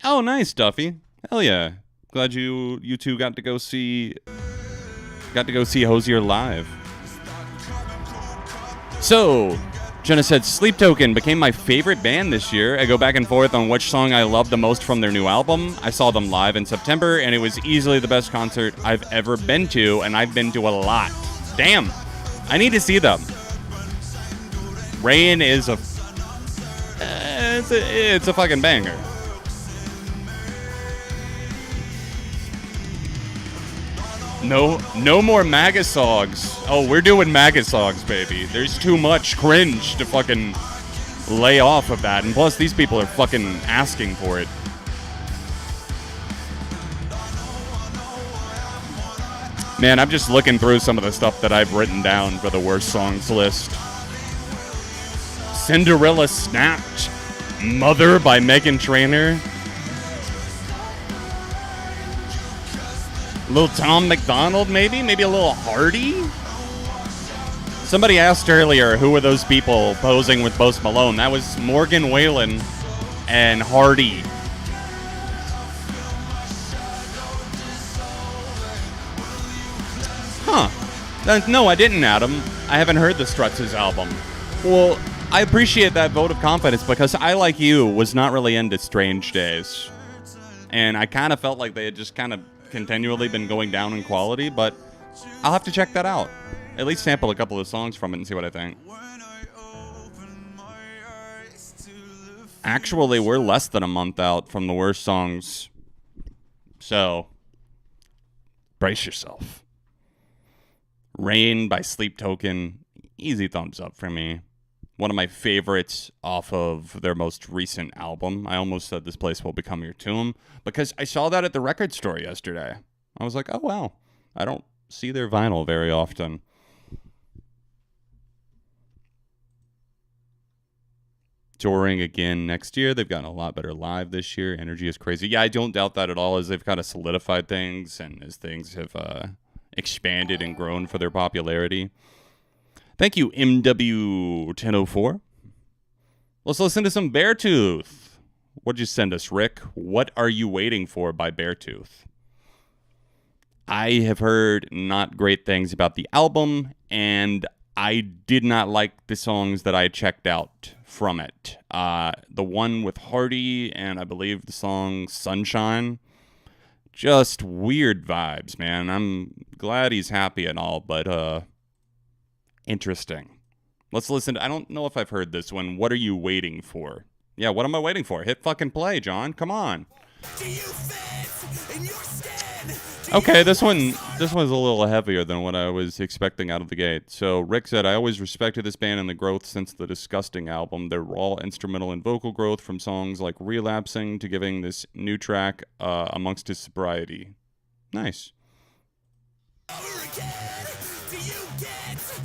Speaker 2: Oh, nice, Duffy. Hell yeah. Glad you two got to go see Hozier live. So, Jenna said, Sleep Token became my favorite band this year. I go back and forth on which song I love the most from their new album. I saw them live in September, and it was easily the best concert I've ever been to, and I've been to a lot. Damn. I need to see them. Rain is it's a fucking banger. No more MAGA songs. Oh, we're doing MAGA songs, baby. There's too much cringe to fucking lay off of that. And plus, these people are fucking asking for it. Man, I'm just looking through some of the stuff that I've written down for the worst songs list. Cinderella Snapped, Mother by Meghan Trainor. Little Tom McDonald, maybe a little Hardy. Somebody asked earlier who were those people posing with Post Malone. That was Morgan Wallen and Hardy. Huh. No, I didn't, Adam. I haven't heard the Struts' album. Well, I appreciate that vote of confidence because I, like you, was not really into Strange Days. And I kind of felt like they had just kind of continually been going down in quality, but I'll have to check that out. At least sample a couple of songs from it and see what I think. Actually, we're less than a month out from the worst songs. So, brace yourself. Rain by Sleep Token. Easy thumbs up for me. One of my favorites off of their most recent album. I almost said This Place Will Become Your Tomb because I saw that at the record store yesterday. I was like, oh, wow. I don't see their vinyl very often. Touring again next year. They've gotten a lot better live this year. Energy is crazy. Yeah, I don't doubt that at all as they've kind of solidified things and as things have expanded and grown for their popularity. Thank you, MW1004. Let's listen to some Beartooth. What'd you send us, Rick? What Are You Waiting For by Beartooth? I have heard not great things about the album, and I did not like the songs that I checked out from it. The one with Hardy and I believe the song Sunshine. Just weird vibes, man. I'm glad he's happy and all, but interesting. Let's listen to, I don't know if I've heard this one. What Are You Waiting For? Yeah, what am I waiting for? Hit fucking play, John. Come on. Okay, this one was a little heavier than what I was expecting out of the gate. So Rick said, I always respected this band and the growth since the Disgusting album. Their raw instrumental and vocal growth from songs like Relapsing to giving this new track amongst his sobriety. Nice.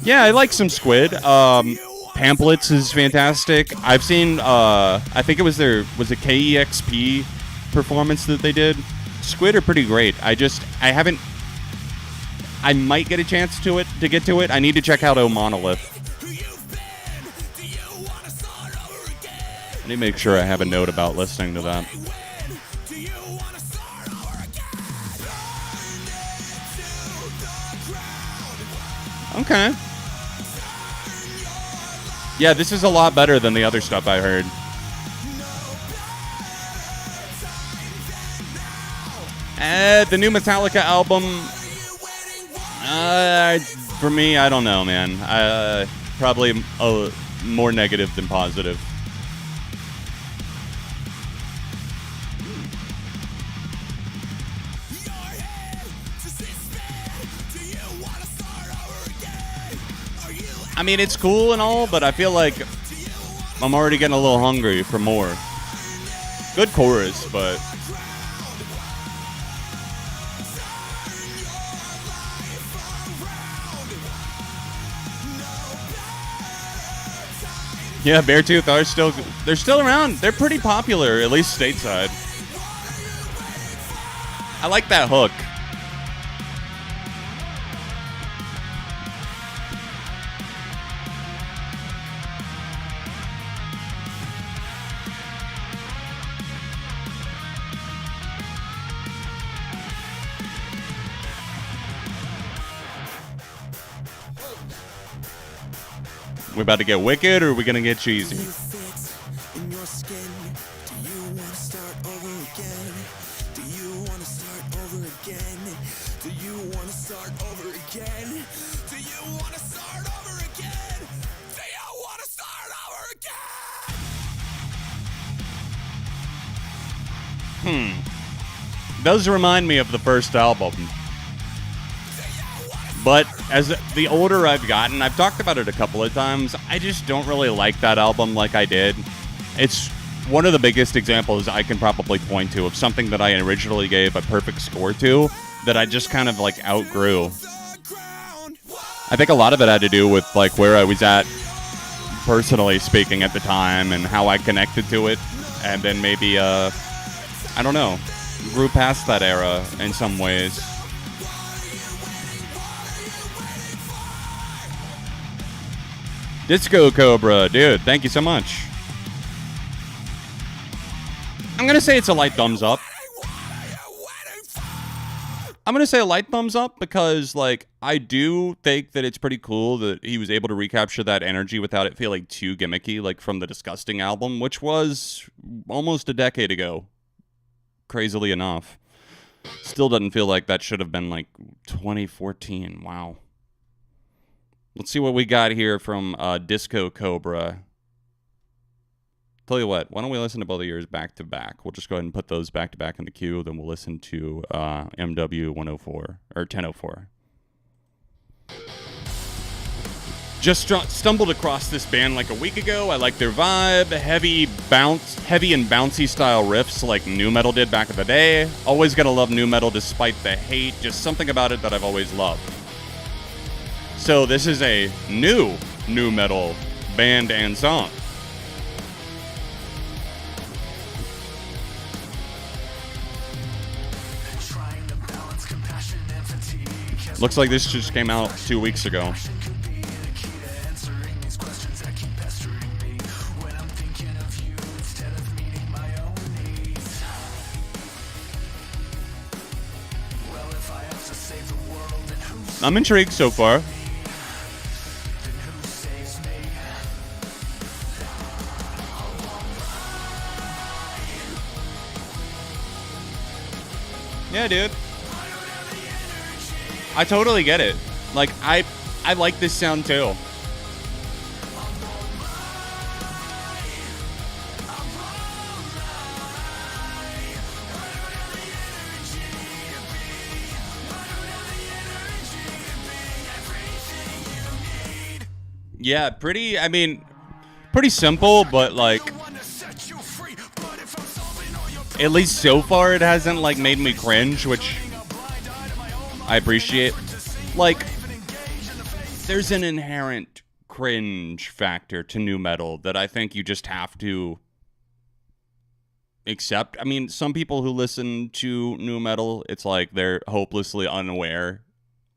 Speaker 2: Yeah, I like some Squid. Pamphlets is fantastic. I've seen, I think it was a KEXP performance that they did. Squid are pretty great. I might get a chance to get to it. I need to check out O Monolith. Let me make sure I have a note about listening to that. Okay. Yeah, this is a lot better than the other stuff I heard. The new Metallica album, for me, I don't know, man. Probably more negative than positive. I mean, it's cool and all, but I feel like I'm already getting a little hungry for more. Good chorus, but... Yeah, Beartooth they're still around. They're pretty popular, at least stateside. I like that hook. We about to get wicked, or are we gonna get cheesy? Does remind me of the first album. But as the older I've gotten, I've talked about it a couple of times, I just don't really like that album like I did. It's one of the biggest examples I can probably point to of something that I originally gave a perfect score to that I just kind of like outgrew. I think a lot of it had to do with like where I was at personally speaking at the time and how I connected to it, and then maybe I don't know, grew past that era in some ways. Disco Cobra, dude, thank you so much. I'm gonna say it's a light thumbs up. I'm gonna say a light thumbs up because, like, I do think that it's pretty cool that he was able to recapture that energy without it feeling too gimmicky, like from the Disgusting album, which was almost a decade ago, crazily enough. Still doesn't feel like that should have been, like, 2014. Wow. Let's see what we got here from Disco Cobra. Tell you what, why don't we listen to both of yours back to back? We'll just go ahead and put those back to back in the queue, then we'll listen to MW 104 or 1004. Just stumbled across this band like a week ago. I like their vibe, heavy and bouncy style riffs like nu metal did back in the day. Always gonna love nu metal despite the hate. Just something about it that I've always loved. So this is a new nu metal band and song. Looks like this just came out 2 weeks ago. I'm intrigued so far. Yeah, dude. I totally get it. Like, I like this sound too. Yeah, pretty simple, but like, at least so far it hasn't like made me cringe, which I appreciate. Like, there's an inherent cringe factor to nu metal that I think you just have to accept. I mean, some people who listen to nu metal, it's like they're hopelessly unaware.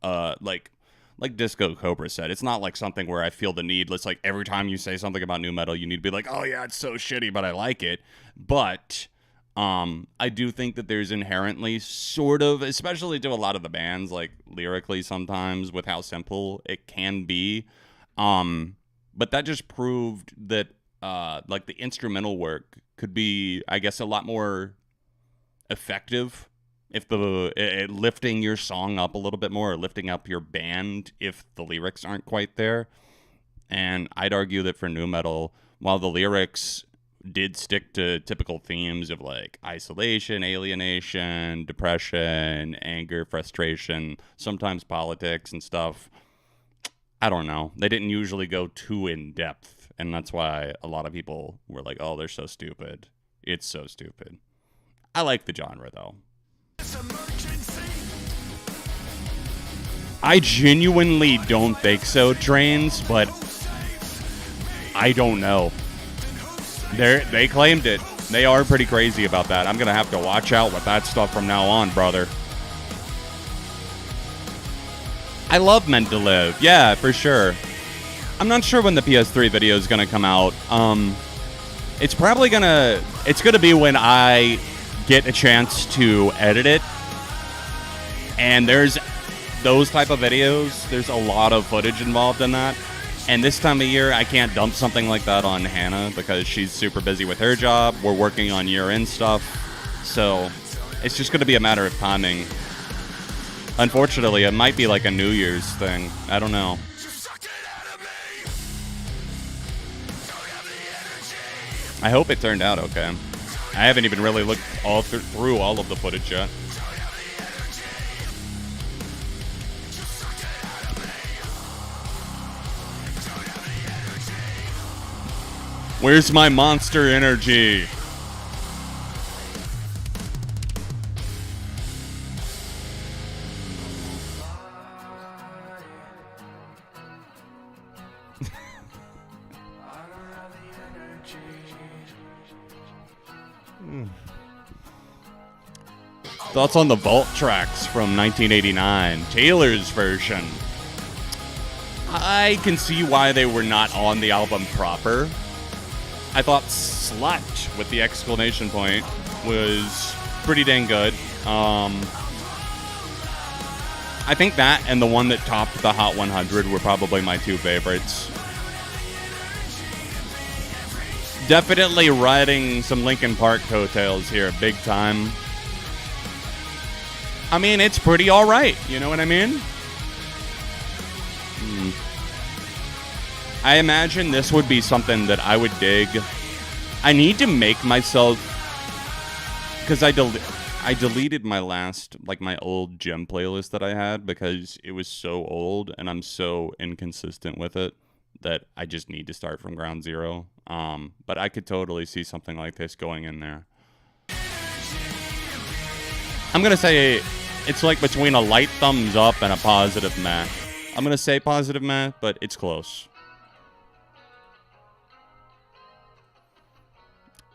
Speaker 2: Like Disco Cobra said, it's not like something where I feel the need. It's like every time you say something about nu metal, you need to be like, oh yeah, it's so shitty, but I like it. But I do think that there's inherently sort of, especially to a lot of the bands, like lyrically sometimes with how simple it can be. But that just proved that like the instrumental work could be, I guess, a lot more effective if lifting your song up a little bit more, or lifting up your band if the lyrics aren't quite there. And I'd argue that for nu metal, while the lyrics did stick to typical themes of like isolation, alienation, depression, anger, frustration, sometimes politics and stuff, I don't know. They didn't usually go too in depth. And that's why a lot of people were like, oh, they're so stupid. It's so stupid. I like the genre though. I genuinely don't think so, Trains, but I don't know. They claimed it. They are pretty crazy about that. I'm going to have to watch out with that stuff from now on, brother. I love Meant to Live. Yeah, for sure. I'm not sure when the PS3 video is going to come out. It's probably going to be when I get a chance to edit it. And there's those type of videos. There's a lot of footage involved in that. And this time of year, I can't dump something like that on Hannah because she's super busy with her job. We're working on year-end stuff. So it's just going to be a matter of timing. Unfortunately, it might be like a New Year's thing. I don't know. I hope it turned out okay. I haven't even really looked through all of the footage yet. Where's my monster energy? Thoughts on the Vault tracks from 1989, Taylor's version. I can see why they were not on the album proper. I thought Slut with the exclamation point was pretty dang good. I think that and the one that topped the Hot 100 were probably my two favorites. Definitely riding some Linkin Park coattails here, big time. I mean, it's pretty alright, you know what I mean? I imagine this would be something that I would dig. I need to make myself... Because I deleted my last, like my old gym playlist that I had because it was so old and I'm so inconsistent with it that I just need to start from ground zero. But I could totally see something like this going in there. I'm going to say it's like between a light thumbs up and a positive meh. I'm going to say positive meh, but it's close.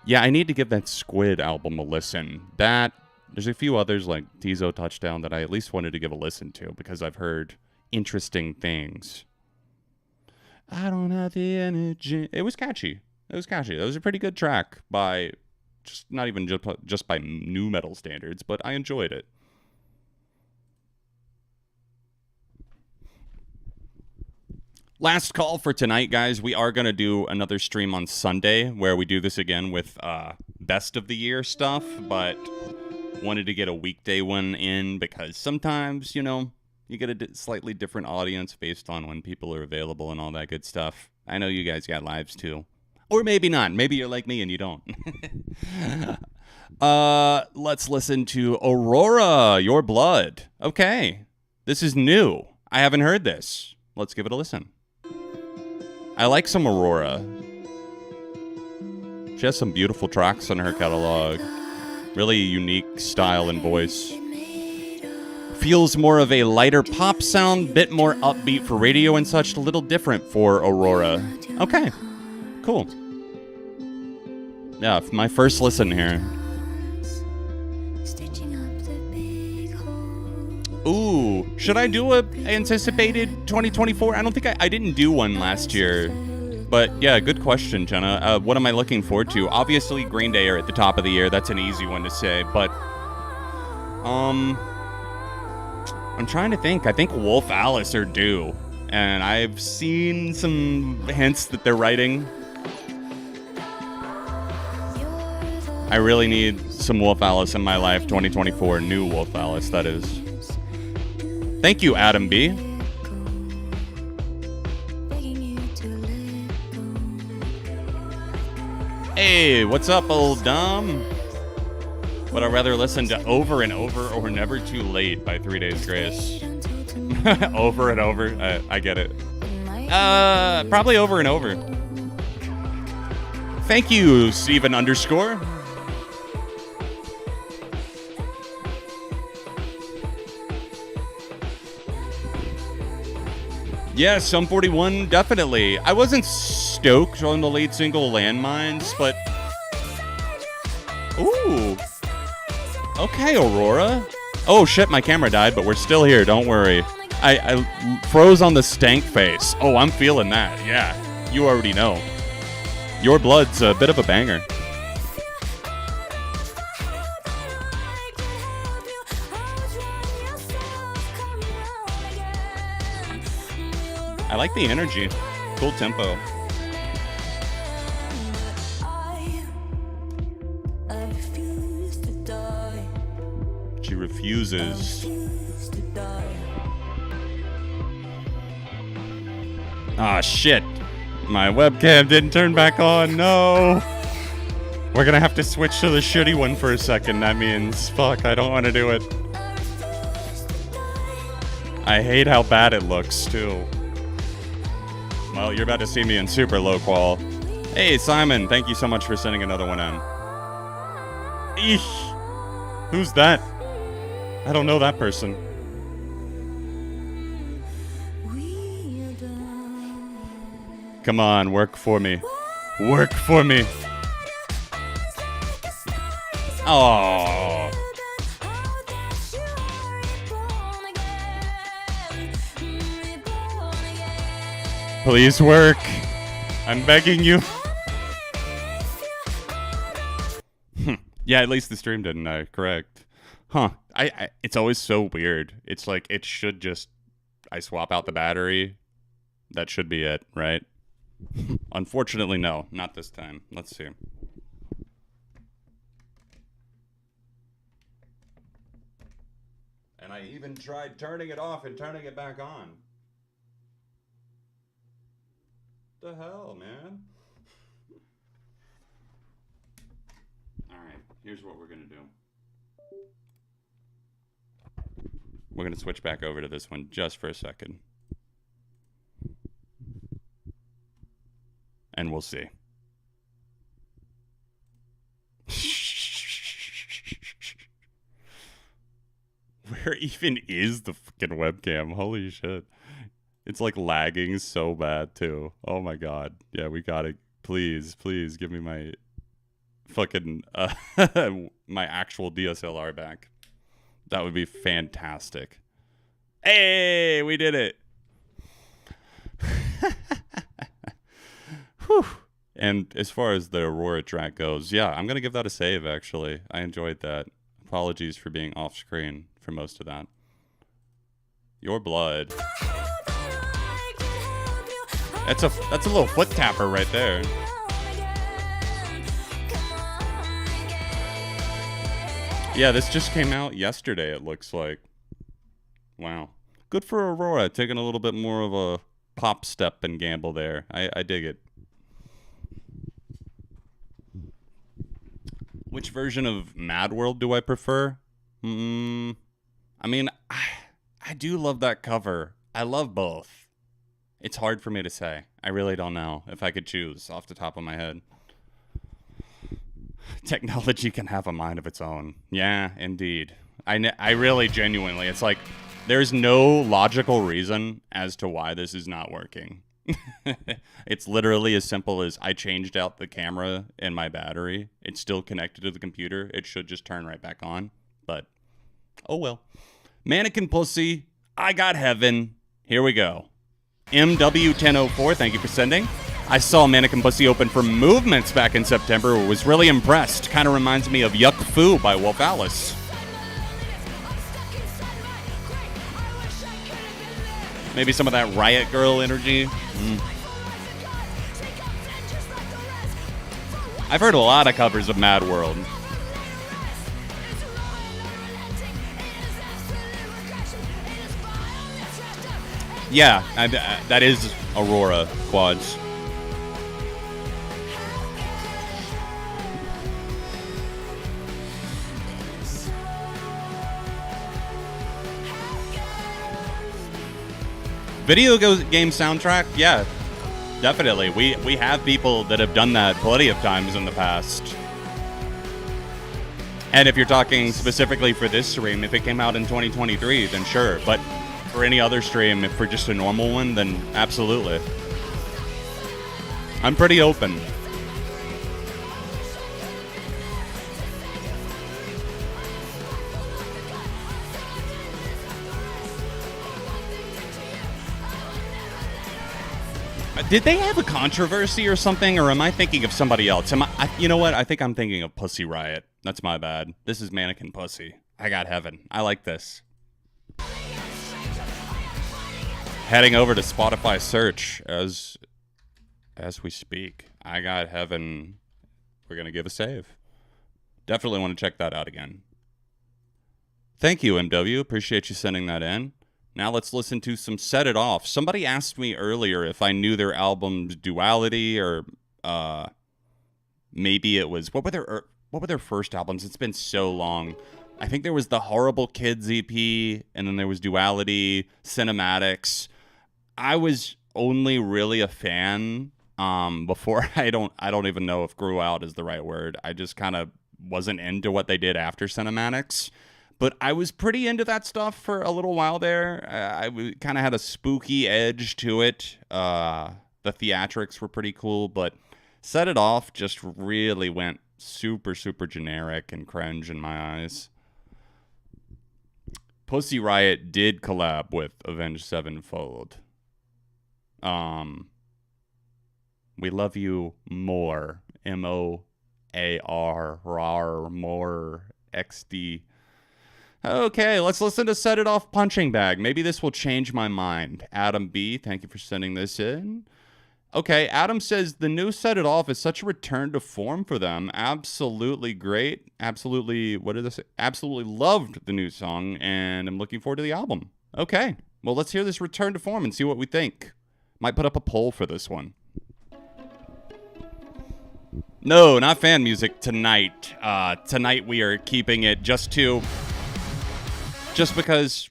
Speaker 2: Yeah, I need to give that Squid album a listen. There's a few others like Tizo Touchdown that I at least wanted to give a listen to because I've heard interesting things. I don't have the energy. It was catchy. It was a pretty good track by not even just by nu metal standards, but I enjoyed it. Last call for tonight, guys. We are going to do another stream on Sunday where we do this again with best of the year stuff, but wanted to get a weekday one in because sometimes, you know, you get a slightly different audience based on when people are available and all that good stuff. I know you guys got lives too. Or maybe not. Maybe you're like me and you don't. Let's listen to Aurora, Your Blood. Okay. This is new. I haven't heard this. Let's give it a listen. I like some Aurora. She has some beautiful tracks on her catalog. Really unique style and voice. Feels more of a lighter pop sound, bit more upbeat for radio and such, a little different for Aurora. Okay, cool. Yeah, my first listen here. Ooh, should I do a anticipated 2024? I don't think I didn't do one last year. But yeah, good question, Jenna. What am I looking forward to? Obviously, Green Day are at the top of the year. That's an easy one to say. But, I'm trying to think. I think Wolf Alice are due. And I've seen some hints that they're writing. I really need some Wolf Alice in my life, 2024. New Wolf Alice, that is. Thank you, Adam B. Hey, what's up, old Dom? Would I rather listen to Over and Over or Never Too Late by 3 Days Grace? Over and over? I get it. Probably Over and Over. Thank you, Steven _. Yeah, Sum 41, definitely. I wasn't stoked on the lead single Landmines, but... Ooh. Okay, Aurora. Oh, shit, my camera died, but we're still here, don't worry. I froze on the stank face. Oh, I'm feeling that, yeah. You already know. Your Blood's a bit of a banger. I like the energy. Cool tempo. She refuses. Ah, shit. My webcam didn't turn back on. No. We're gonna have to switch to the shitty one for a second. That means, fuck, I don't want to do it. I hate how bad it looks, too. Well, you're about to see me in super low qual. Hey, Simon, thank you so much for sending another one in. Eesh. Who's that? I don't know that person. Come on, work for me. Work for me. Oh. Please work. I'm begging you. Yeah, at least the stream didn't die. Correct. Huh. I it's always so weird. It's like it should just I swap out the battery. That should be it, right? Unfortunately, no. Not this time. Let's see. And I even tried turning it off and turning it back on. The hell, man? Alright, here's what we're gonna do. We're gonna switch back over to this one just for a second. And we'll see. Where even is the fucking webcam? Holy shit. It's like lagging so bad too. Oh my god. Yeah, we got it. Please, please give me my fucking my actual DSLR back. That would be fantastic. Hey, we did it. Whew. And as far as the Aurora track goes, yeah, I'm going to give that a save, actually. I enjoyed that. Apologies for being off screen for most of that. Your Blood. That's a little foot tapper right there. Yeah, this just came out yesterday, it looks like. Wow. Good for Aurora, taking a little bit more of a pop step and gamble there. I dig it. Which version of Mad World do I prefer? I mean, I do love that cover. I love both. It's hard for me to say. I really don't know if I could choose off the top of my head. Technology can have a mind of its own. Yeah, indeed. I really genuinely, it's like, there's no logical reason as to why this is not working. It's literally as simple as I changed out the camera and my battery. It's still connected to the computer. It should just turn right back on. But, oh well. Mannequin Pussy, I Got Heaven. Here we go. MW1004, thank you for sending. I saw Mannequin Pussy open for Movements back in September. Was really impressed. Kind of reminds me of Yuck Fu by Wolf Alice. Maybe some of that Riot Girl energy. I've heard a lot of covers of Mad World. Yeah, that is Aurora quads. Video game soundtrack? Yeah, definitely. We have people that have done that plenty of times in the past. And if you're talking specifically for this stream, if it came out in 2023, then sure. But for any other stream, if for just a normal one, then absolutely. I'm pretty open. Did they have a controversy or something, or am I thinking of somebody else? You know what? I think I'm thinking of Pussy Riot. That's my bad. This is Mannequin Pussy. I Got Heaven. I like this. Heading over to Spotify search as we speak. I Got Heaven. We're going to give a save. Definitely want to check that out again. Thank you, MW. Appreciate you sending that in. Now let's listen to some Set It Off. Somebody asked me earlier if I knew their album's Duality, or maybe it was what were their first albums? It's been so long. I think there was the Horrible Kids EP, and then there was Duality, Cinematics. I was only really a fan before. I don't even know if grew out is the right word. I just kind of wasn't into what they did after Cinematics. But I was pretty into that stuff for a little while there. I kind of had a spooky edge to it. The theatrics were pretty cool, but Set It Off just really went super, super generic and cringe in my eyes. Pussy Riot did collab with Avenged Sevenfold. We love you more. MOAR, RAR, more, XD. Okay, let's listen to Set It Off Punching Bag. Maybe this will change my mind. Adam B, thank you for sending this in. Okay, Adam says the new Set It Off is such a return to form for them. Absolutely great. Absolutely, what did this say? Absolutely loved the new song, and I'm looking forward to the album. Okay, well, let's hear this return to form and see what we think. Might put up a poll for this one. No, not fan music tonight. Tonight we are keeping it just because,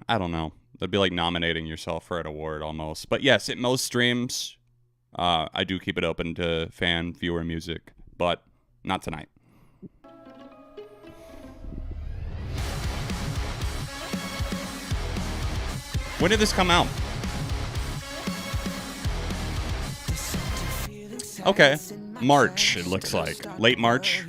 Speaker 2: I don't know. That'd be like nominating yourself for an award almost. But yes, at most streams, I do keep it open to fan viewer music, but not tonight. When did this come out? Okay, March, it looks like. Late March.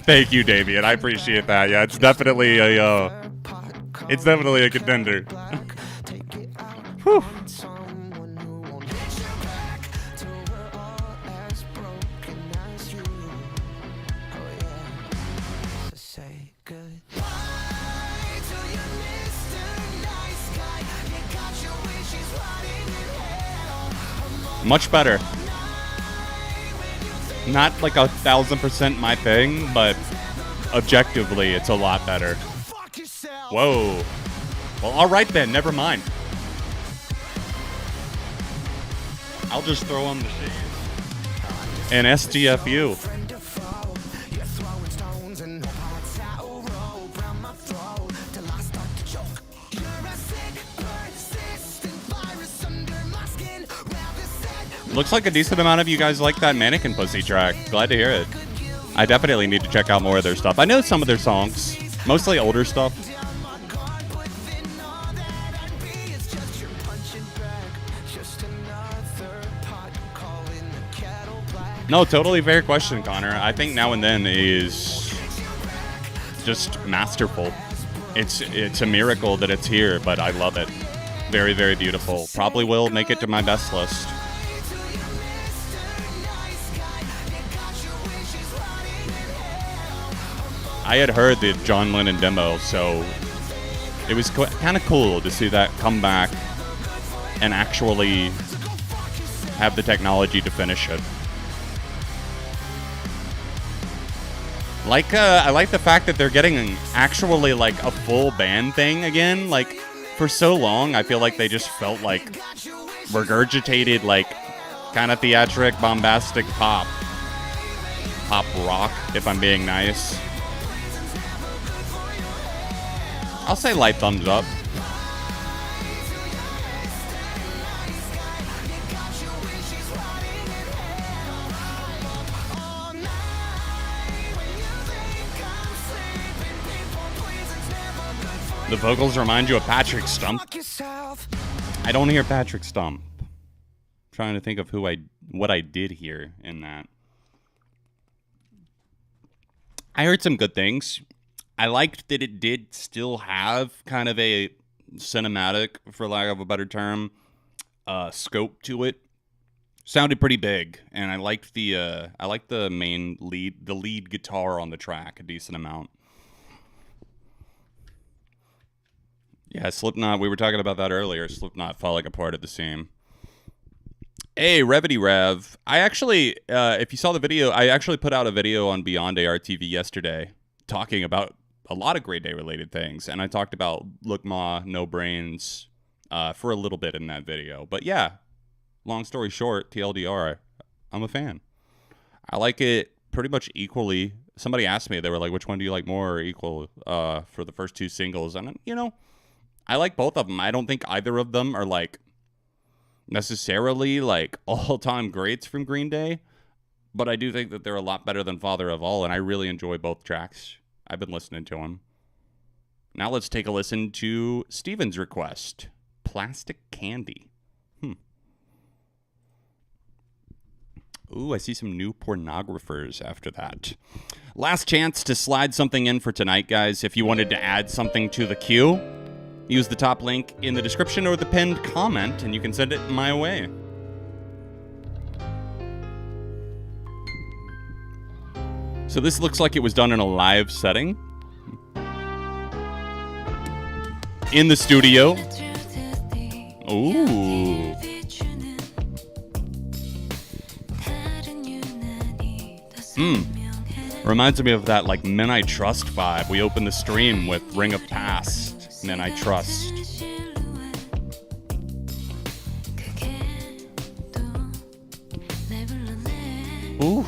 Speaker 2: Thank you, Damien. I appreciate that. Yeah, it's definitely a contender. Whew. Much better. Not like 1,000% my thing, but objectively, it's a lot better. Whoa. Well, all right then. Never mind. I'll just throw on the shades. And SGFU. Looks like a decent amount of you guys like that Mannequin Pussy track. Glad to hear it. I definitely need to check out more of their stuff. I know some of their songs, mostly older stuff. No, totally fair question, Connor. I think Now and Then is just masterful. It's a miracle that it's here, but I love it. Very, very beautiful. Probably will make it to my best list. I had heard the John Lennon demo, so it was kind of cool to see that come back and actually have the technology to finish it. I like the fact that they're getting actually like a full band thing again. Like for so long, I feel like they just felt like regurgitated, like kind of theatric, bombastic pop rock, if I'm being nice. I'll say light thumbs up. The vocals remind you of Patrick Stump. I don't hear Patrick Stump. I'm trying to think of what I did hear in that. I heard some good things. I liked that it did still have kind of a cinematic, for lack of a better term, scope to it. Sounded pretty big, and I liked the lead guitar on the track a decent amount. Yeah, Slipknot, we were talking about that earlier. Slipknot felt like a part of the same. Hey, Revity Rev. I actually, if you saw the video, I actually put out a video on Beyond ARTV yesterday talking about a lot of Grey Day related things, and I talked about Look Ma, No Brains for a little bit in that video. But yeah, long story short, TLDR, I'm a fan. I like it pretty much equally. Somebody asked me, they were like, which one do you like more or equal for the first two singles? And, you know, I like both of them. I don't think either of them are like necessarily like all-time greats from Green Day, but I do think that they're a lot better than Father of All, and I really enjoy both tracks. I've been listening to him. Now let's take a listen to Steven's request, Plastic Candy. Ooh, I see some new pornographers after that. Last chance to slide something in for tonight, guys. If you wanted to add something to the queue, use the top link in the description or the pinned comment, and you can send it my way. So this looks like it was done in a live setting. In the studio. Ooh. Reminds me of that like Men I Trust vibe. We opened the stream with Ring of Past, Men I Trust. Ooh.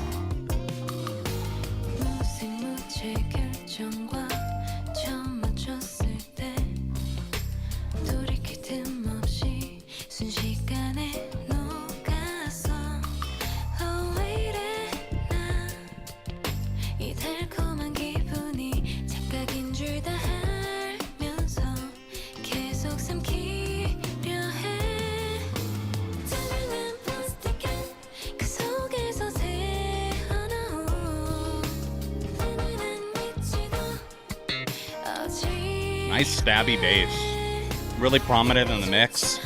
Speaker 2: Nice stabby bass. Really prominent in the mix.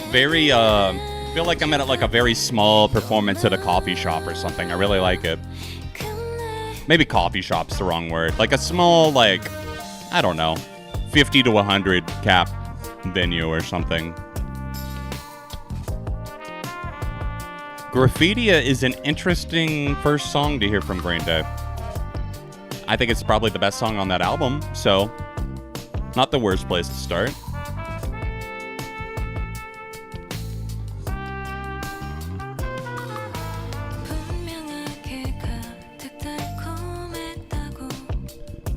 Speaker 2: Very, feel like I'm at like a very small performance at a coffee shop or something. I really like it. Maybe coffee shop's the wrong word. Like a small, like, I don't know, 50 to 100 cap venue or something. Graffitia is an interesting first song to hear from Green Day. I think it's probably the best song on that album, so not the worst place to start.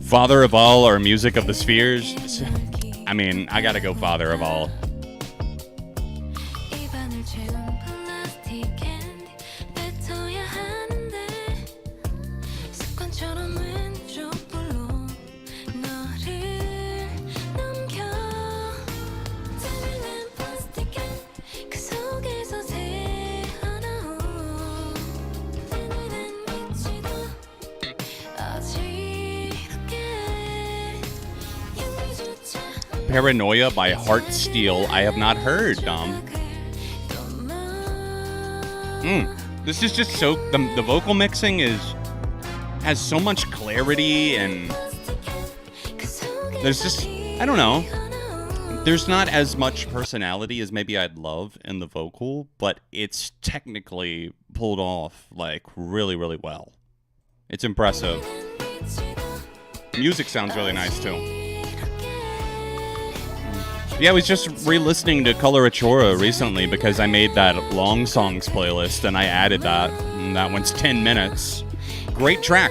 Speaker 2: Father of All or Music of the Spheres? I mean, I gotta go Father of All. Paranoia by Heartsteel. I have not heard, This is just so... The vocal mixing has so much clarity, and there's just... I don't know. There's not as much personality as maybe I'd love in the vocal, but it's technically pulled off, like, really, really well. It's impressive. Music sounds really nice, too. Yeah, I was just re-listening to Coloratura recently because I made that long songs playlist and I added that. And that one's 10 minutes. Great track.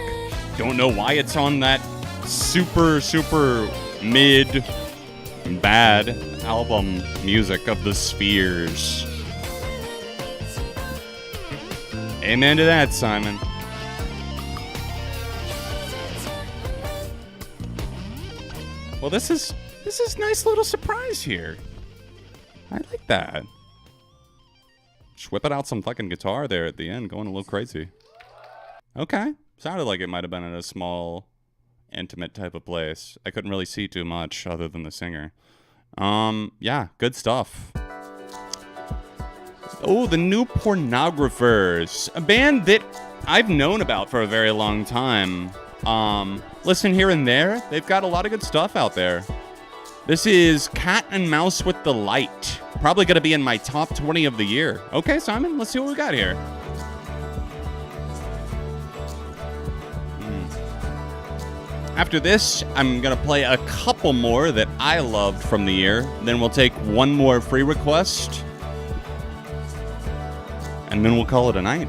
Speaker 2: Don't know why it's on that super, super mid bad album, Music of the Spheres. Amen to that, Simon. Well, this is a nice little surprise here. I like that. Just whipping out some fucking guitar there at the end, going a little crazy. Okay. Sounded like it might have been in a small, intimate type of place. I couldn't really see too much other than the singer. Yeah, good stuff. Oh, the New Pornographers. A band that I've known about for a very long time. Listen here and there. They've got a lot of good stuff out there. This is Cat and Mouse with the Light. Probably going to be in my top 20 of the year. Okay, Simon, let's see what we got here. After this, I'm going to play a couple more that I loved from the year. Then we'll take one more free request. And then we'll call it a night.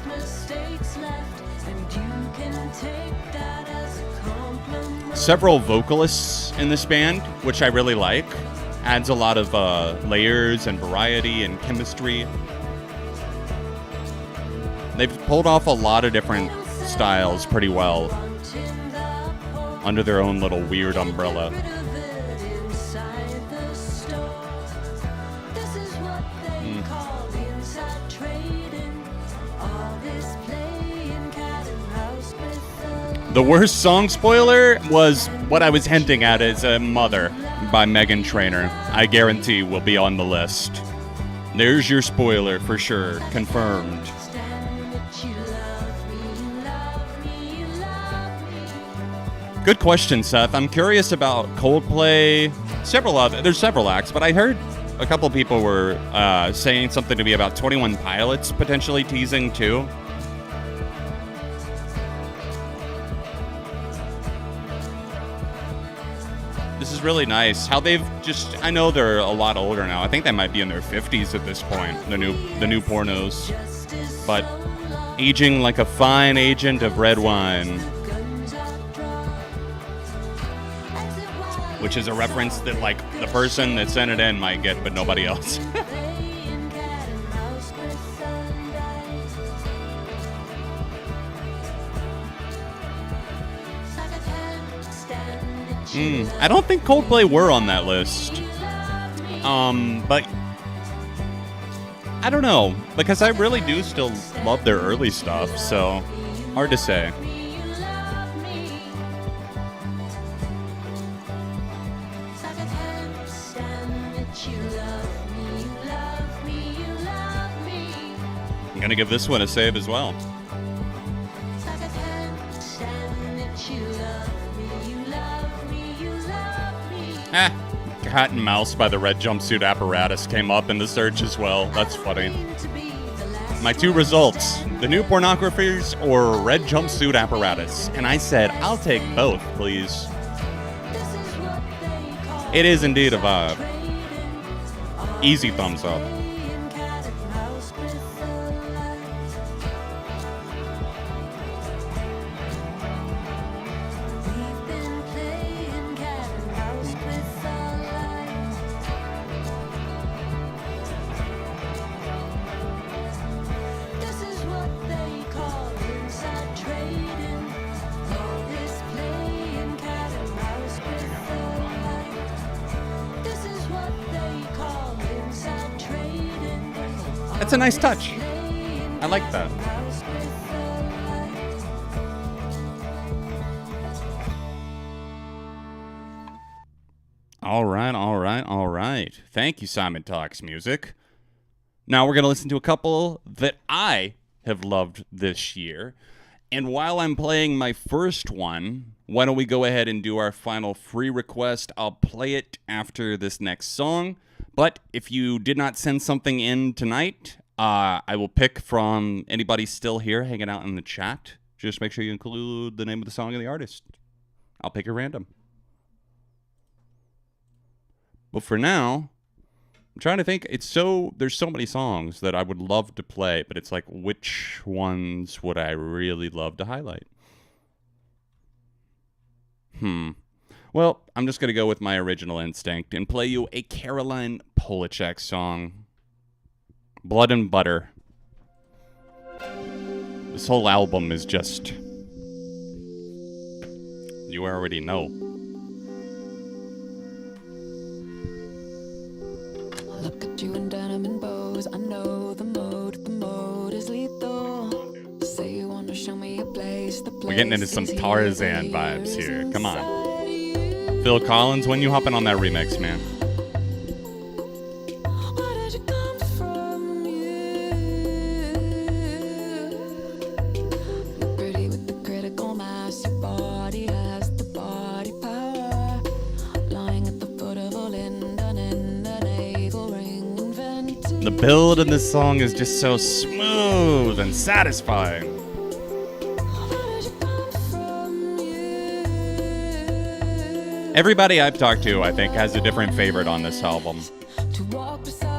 Speaker 3: Mistakes left, and you can take that as a compliment.
Speaker 2: several vocalists in this band, which I really like. Adds a lot of layers and variety and chemistry. They've pulled off a lot of different styles pretty well under their own little weird umbrella. The worst song spoiler was what I was hinting at is Mother by Meghan Trainor. I guarantee will be on the list. There's your spoiler for sure, confirmed. Good question, Seth. I'm curious about Coldplay. There's several acts, but I heard a couple people were saying something to me about 21 Pilots potentially teasing too. This is really nice. How they've just, I know they're a lot older now. I think they might be in their 50s at this point, the new pornos. But aging like a fine agent of red wine. Which is a reference that like the person that sent it in might get, but nobody else. I don't think Coldplay were on that list. But I don't know, because I really do still love their early stuff, so hard to say. I'm gonna give this one a save as well. Cat and Mouse by the Red Jumpsuit Apparatus came up in the search as well. That's funny. My two results, the new pornographers or Red Jumpsuit Apparatus. And I said, I'll take both, please. It is indeed a vibe. Easy thumbs up. That's a nice touch. I like that. All right. Thank you, Simon Talks Music. Now we're going to listen to a couple that I have loved this year. And while I'm playing my first one, why don't we go ahead and do our final free request? I'll play it after this next song. But if you did not send something in tonight, I will pick from anybody still here hanging out in the chat. Just make sure you include the name of the song and the artist. I'll pick a random. But for now, I'm trying to think. There's so many songs that I would love to play, but it's like, which ones would I really love to highlight? Well, I'm just going to go with my original instinct and play you a Caroline Polachek song, Blood and Butter. This whole album is just, you already know.
Speaker 3: Look at you in denim and bows. I know the mode is lethal. Say you wanna show me a place.
Speaker 2: We're getting into some Tarzan vibes here. Come on. Phil Collins, when you hopping on that remix, man?
Speaker 3: Where did you come from? You're pretty with the critical mass. Your body has the body power. Lying at the foot of Olinda in the navel ring invented.
Speaker 2: The build in this song is just so smooth and satisfying. Everybody I've talked to, I think, has a different favorite on this album.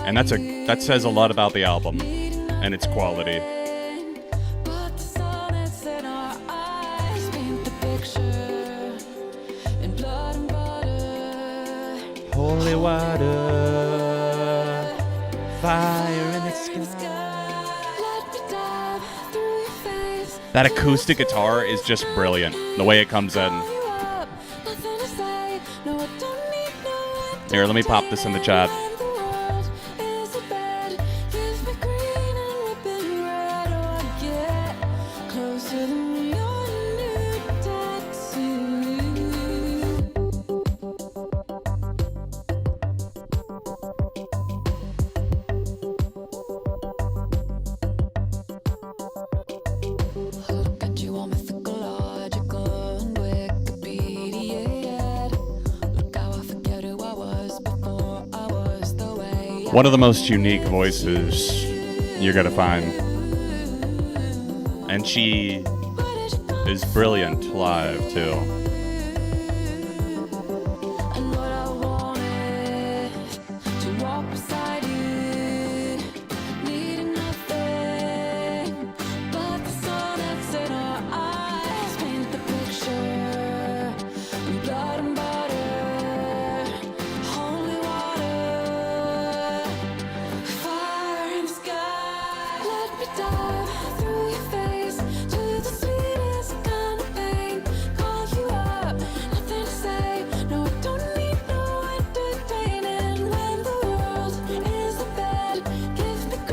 Speaker 2: And that says a lot about the album and its quality. Holy water, fire in the sky. That acoustic guitar is just brilliant. The way it comes in. Here, let me pop this in the chat. One of the most unique voices you're gonna find. And she is brilliant live too.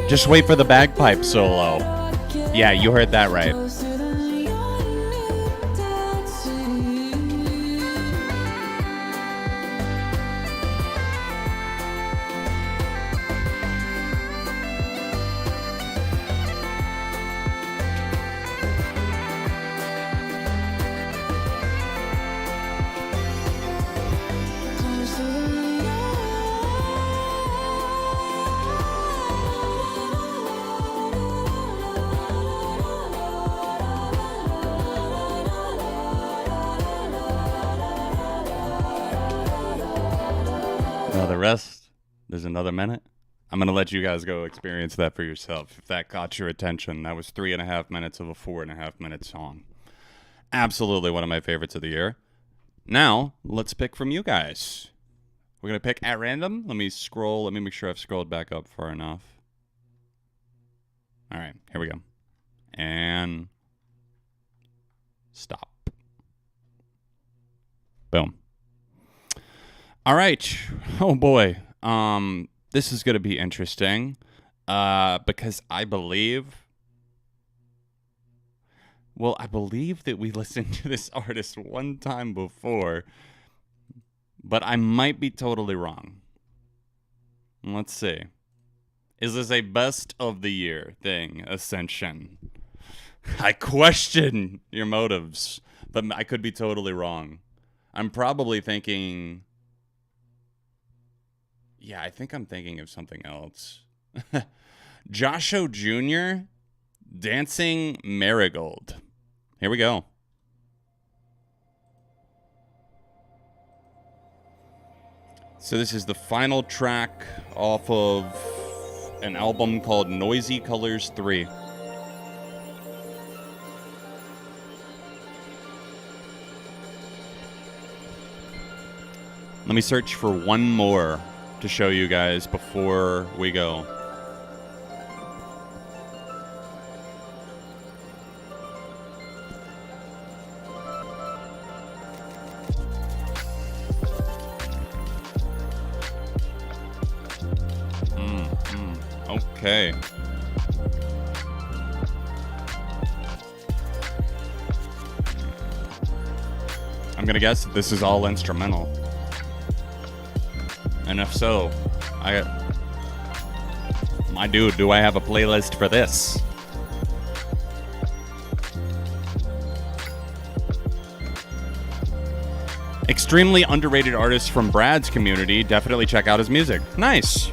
Speaker 2: Just wait for the bagpipe solo. Yeah, you heard that right. The rest, there's another minute. I'm going to let you guys go experience that for yourself. If that caught your attention, that was 3.5 minutes of a 4.5 minute song. Absolutely one of my favorites of the year. Now, let's pick from you guys. We're going to pick at random. Let me scroll. Let me make sure I've scrolled back up far enough. All right, here we go. And stop. Boom. All right. Oh boy. This is going to be interesting because I believe that we listened to this artist one time before, but I might be totally wrong. Let's see. Is this a best of the year thing, Ascension? I question your motives, but I could be totally wrong. I'm probably thinking... Yeah, I think I'm thinking of something else. Joshua Jr. Dancing Marigold. Here we go. So this is the final track off of an album called Noisy Colors 3. Let me search for one more to show you guys before we go. Okay. I'm gonna guess that this is all instrumental. And if so, my dude, do I have a playlist for this? Extremely underrated artist from Brad's community. Definitely check out his music. Nice.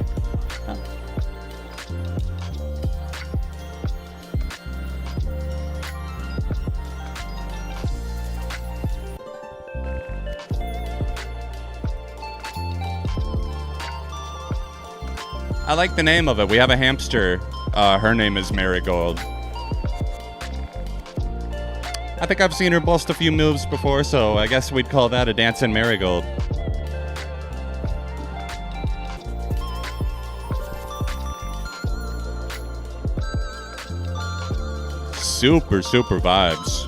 Speaker 2: I like the name of it. We have a hamster. Her name is Marigold. I think I've seen her bust a few moves before, so I guess we'd call that a dancing marigold. super, super vibes.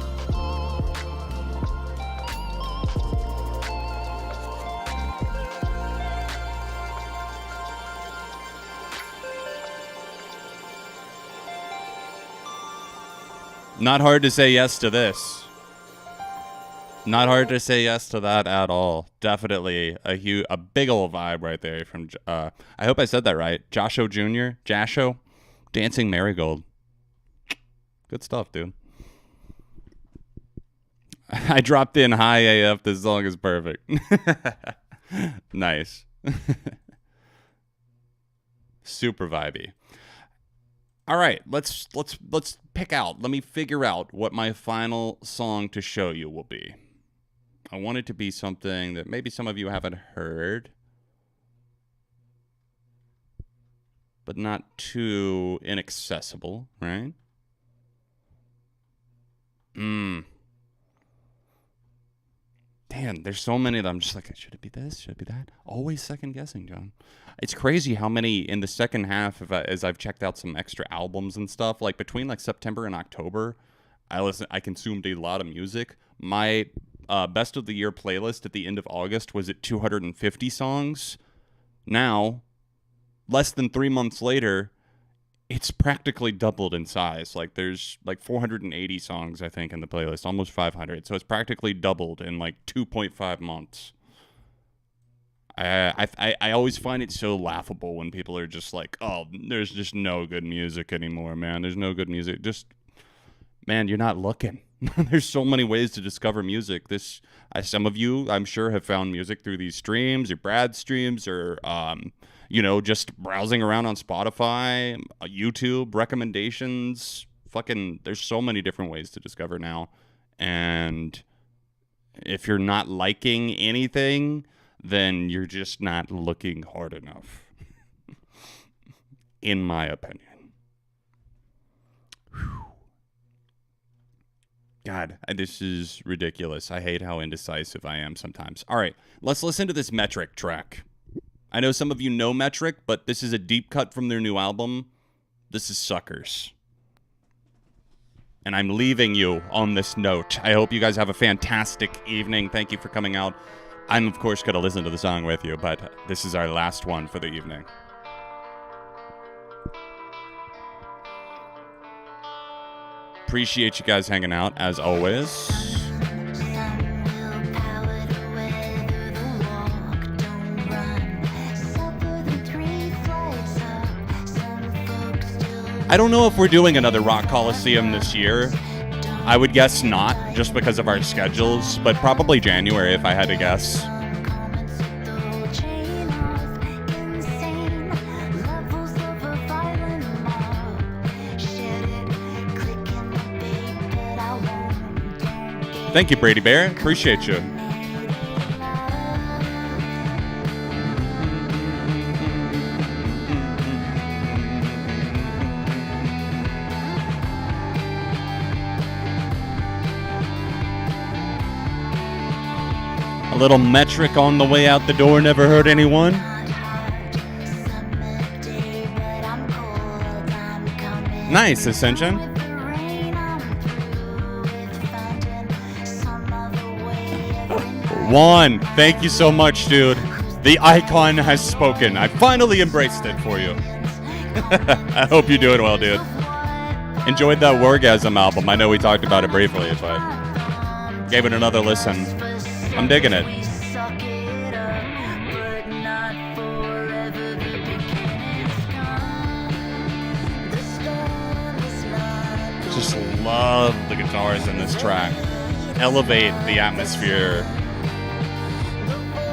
Speaker 2: Not hard to say yes to this. Not hard to say yes to that at all. Definitely a big old vibe right there from, I hope I said that right. Josho Jr., Jasho, Dancing Marigold. Good stuff, dude. I dropped in high AF. This song is perfect. Nice. Super vibey. All right, let's pick out. Let me figure out what my final song to show you will be. I want it to be something that maybe some of you haven't heard, but not too inaccessible, right? Damn, there's so many that I'm just like, should it be this? Should it be that? Always second guessing, John. It's crazy how many in the second half, as I've checked out some extra albums and stuff, like between like September and October, I consumed a lot of music. My best of the year playlist at the end of August was at 250 songs. Now, less than 3 months later, it's practically doubled in size. Like there's like 480 songs, I think, in the playlist, almost 500. So it's practically doubled in like 2.5 months. I always find it so laughable when people are just like, oh, there's just no good music anymore, man. There's no good music. Just, man, you're not looking. There's so many ways to discover music. Some of you, I'm sure, have found music through these streams or Brad streams or, just browsing around on Spotify, YouTube, recommendations. There's so many different ways to discover now. And if you're not liking anything, then you're just not looking hard enough, in my opinion. Whew. God, this is ridiculous. I hate how indecisive I am sometimes. All right, let's listen to this Metric track. I know some of you know Metric, but this is a deep cut from their new album. This is Suckers. And I'm leaving you on this note. I hope you guys have a fantastic evening. Thank you for coming out. I'm, of course, going to listen to the song with you, but this is our last one for the evening. Appreciate you guys hanging out, as always. I don't know if we're doing another Rock Coliseum this year. I would guess not, just because of our schedules, but probably January if I had to guess. Thank you, Brady Bear. Appreciate you. A little Metric on the way out the door never hurt anyone. Nice, Ascension. Juan, thank you so much, dude. The icon has spoken. I finally embraced it for you. I hope you're doing well, dude. Enjoyed that Wargasm album. I know we talked about it briefly, but gave it another listen. I'm digging it. Just love the guitars in this track. Elevate the atmosphere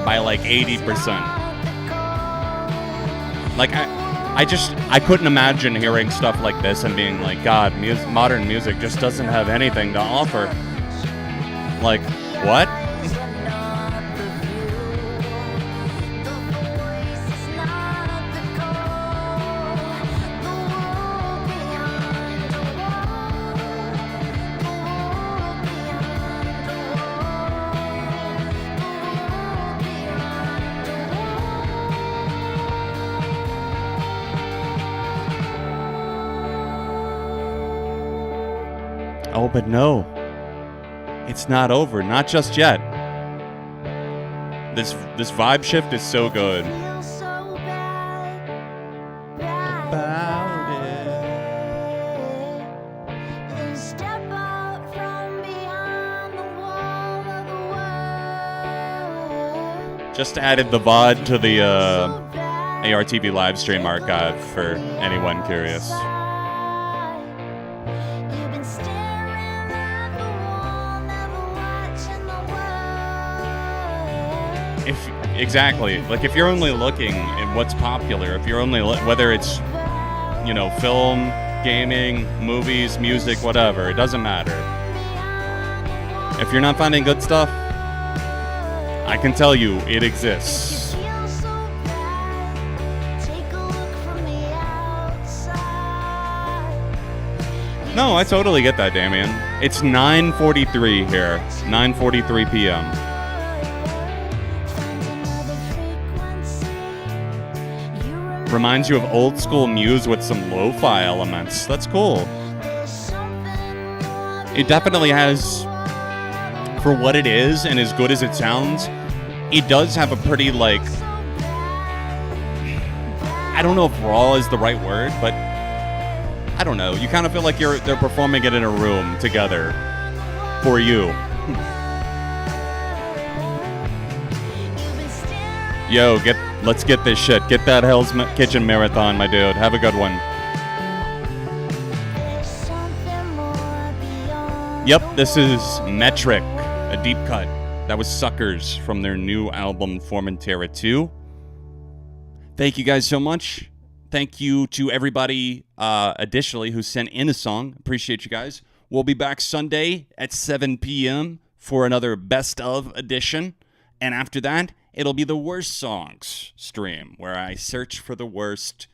Speaker 2: by like 80%. Like I couldn't imagine hearing stuff like this and being like, God, modern music just doesn't have anything to offer. Like, what? Oh, but no. It's not over. Not just yet. This vibe shift is so good.
Speaker 3: Feel so bad, bad
Speaker 2: About
Speaker 3: Then step out from behind the wall of the world.
Speaker 2: Just added the VOD to the
Speaker 3: So bad.
Speaker 2: ARTV live stream archive for anyone curious.
Speaker 3: You've been staring at the wall, never watching the world.
Speaker 2: Exactly. Like, if you're only looking at what's popular, if you're only whether it's, you know, film, gaming, movies, music, whatever, it doesn't matter. If you're not finding good stuff, I can tell you it exists.
Speaker 3: Feel so bad. Take a look from the outside.
Speaker 2: No, I totally get that, Damien. It's 9:43 here. 9:43 p.m.
Speaker 3: Find another frequency. You remember
Speaker 2: Reminds you of old school Muse with some lo-fi elements. That's cool.
Speaker 3: there's something more
Speaker 2: It definitely has, for what it is and as good as it sounds, it does have a pretty, like, I don't know if raw is the right word, but I don't know. You kind of feel like they're performing it in a room together for you. Yo, let's get this shit. Get that Hell's Kitchen marathon, my dude. Have a good one.
Speaker 3: There's something more beyond.
Speaker 2: Yep, this is Metric, a deep cut. That was Suckers from their new album, Formentera 2. Thank you guys so much. Thank you to everybody, additionally, who sent in a song. Appreciate you guys. We'll be back Sunday at 7 p.m. for another Best Of edition. And after that, it'll be the Worst Songs stream, where I search for the worst.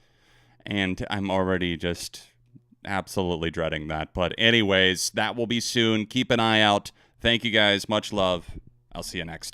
Speaker 2: And I'm already just absolutely dreading that. But anyways, that will be soon. Keep an eye out. Thank you guys. Much love. I'll see you next time.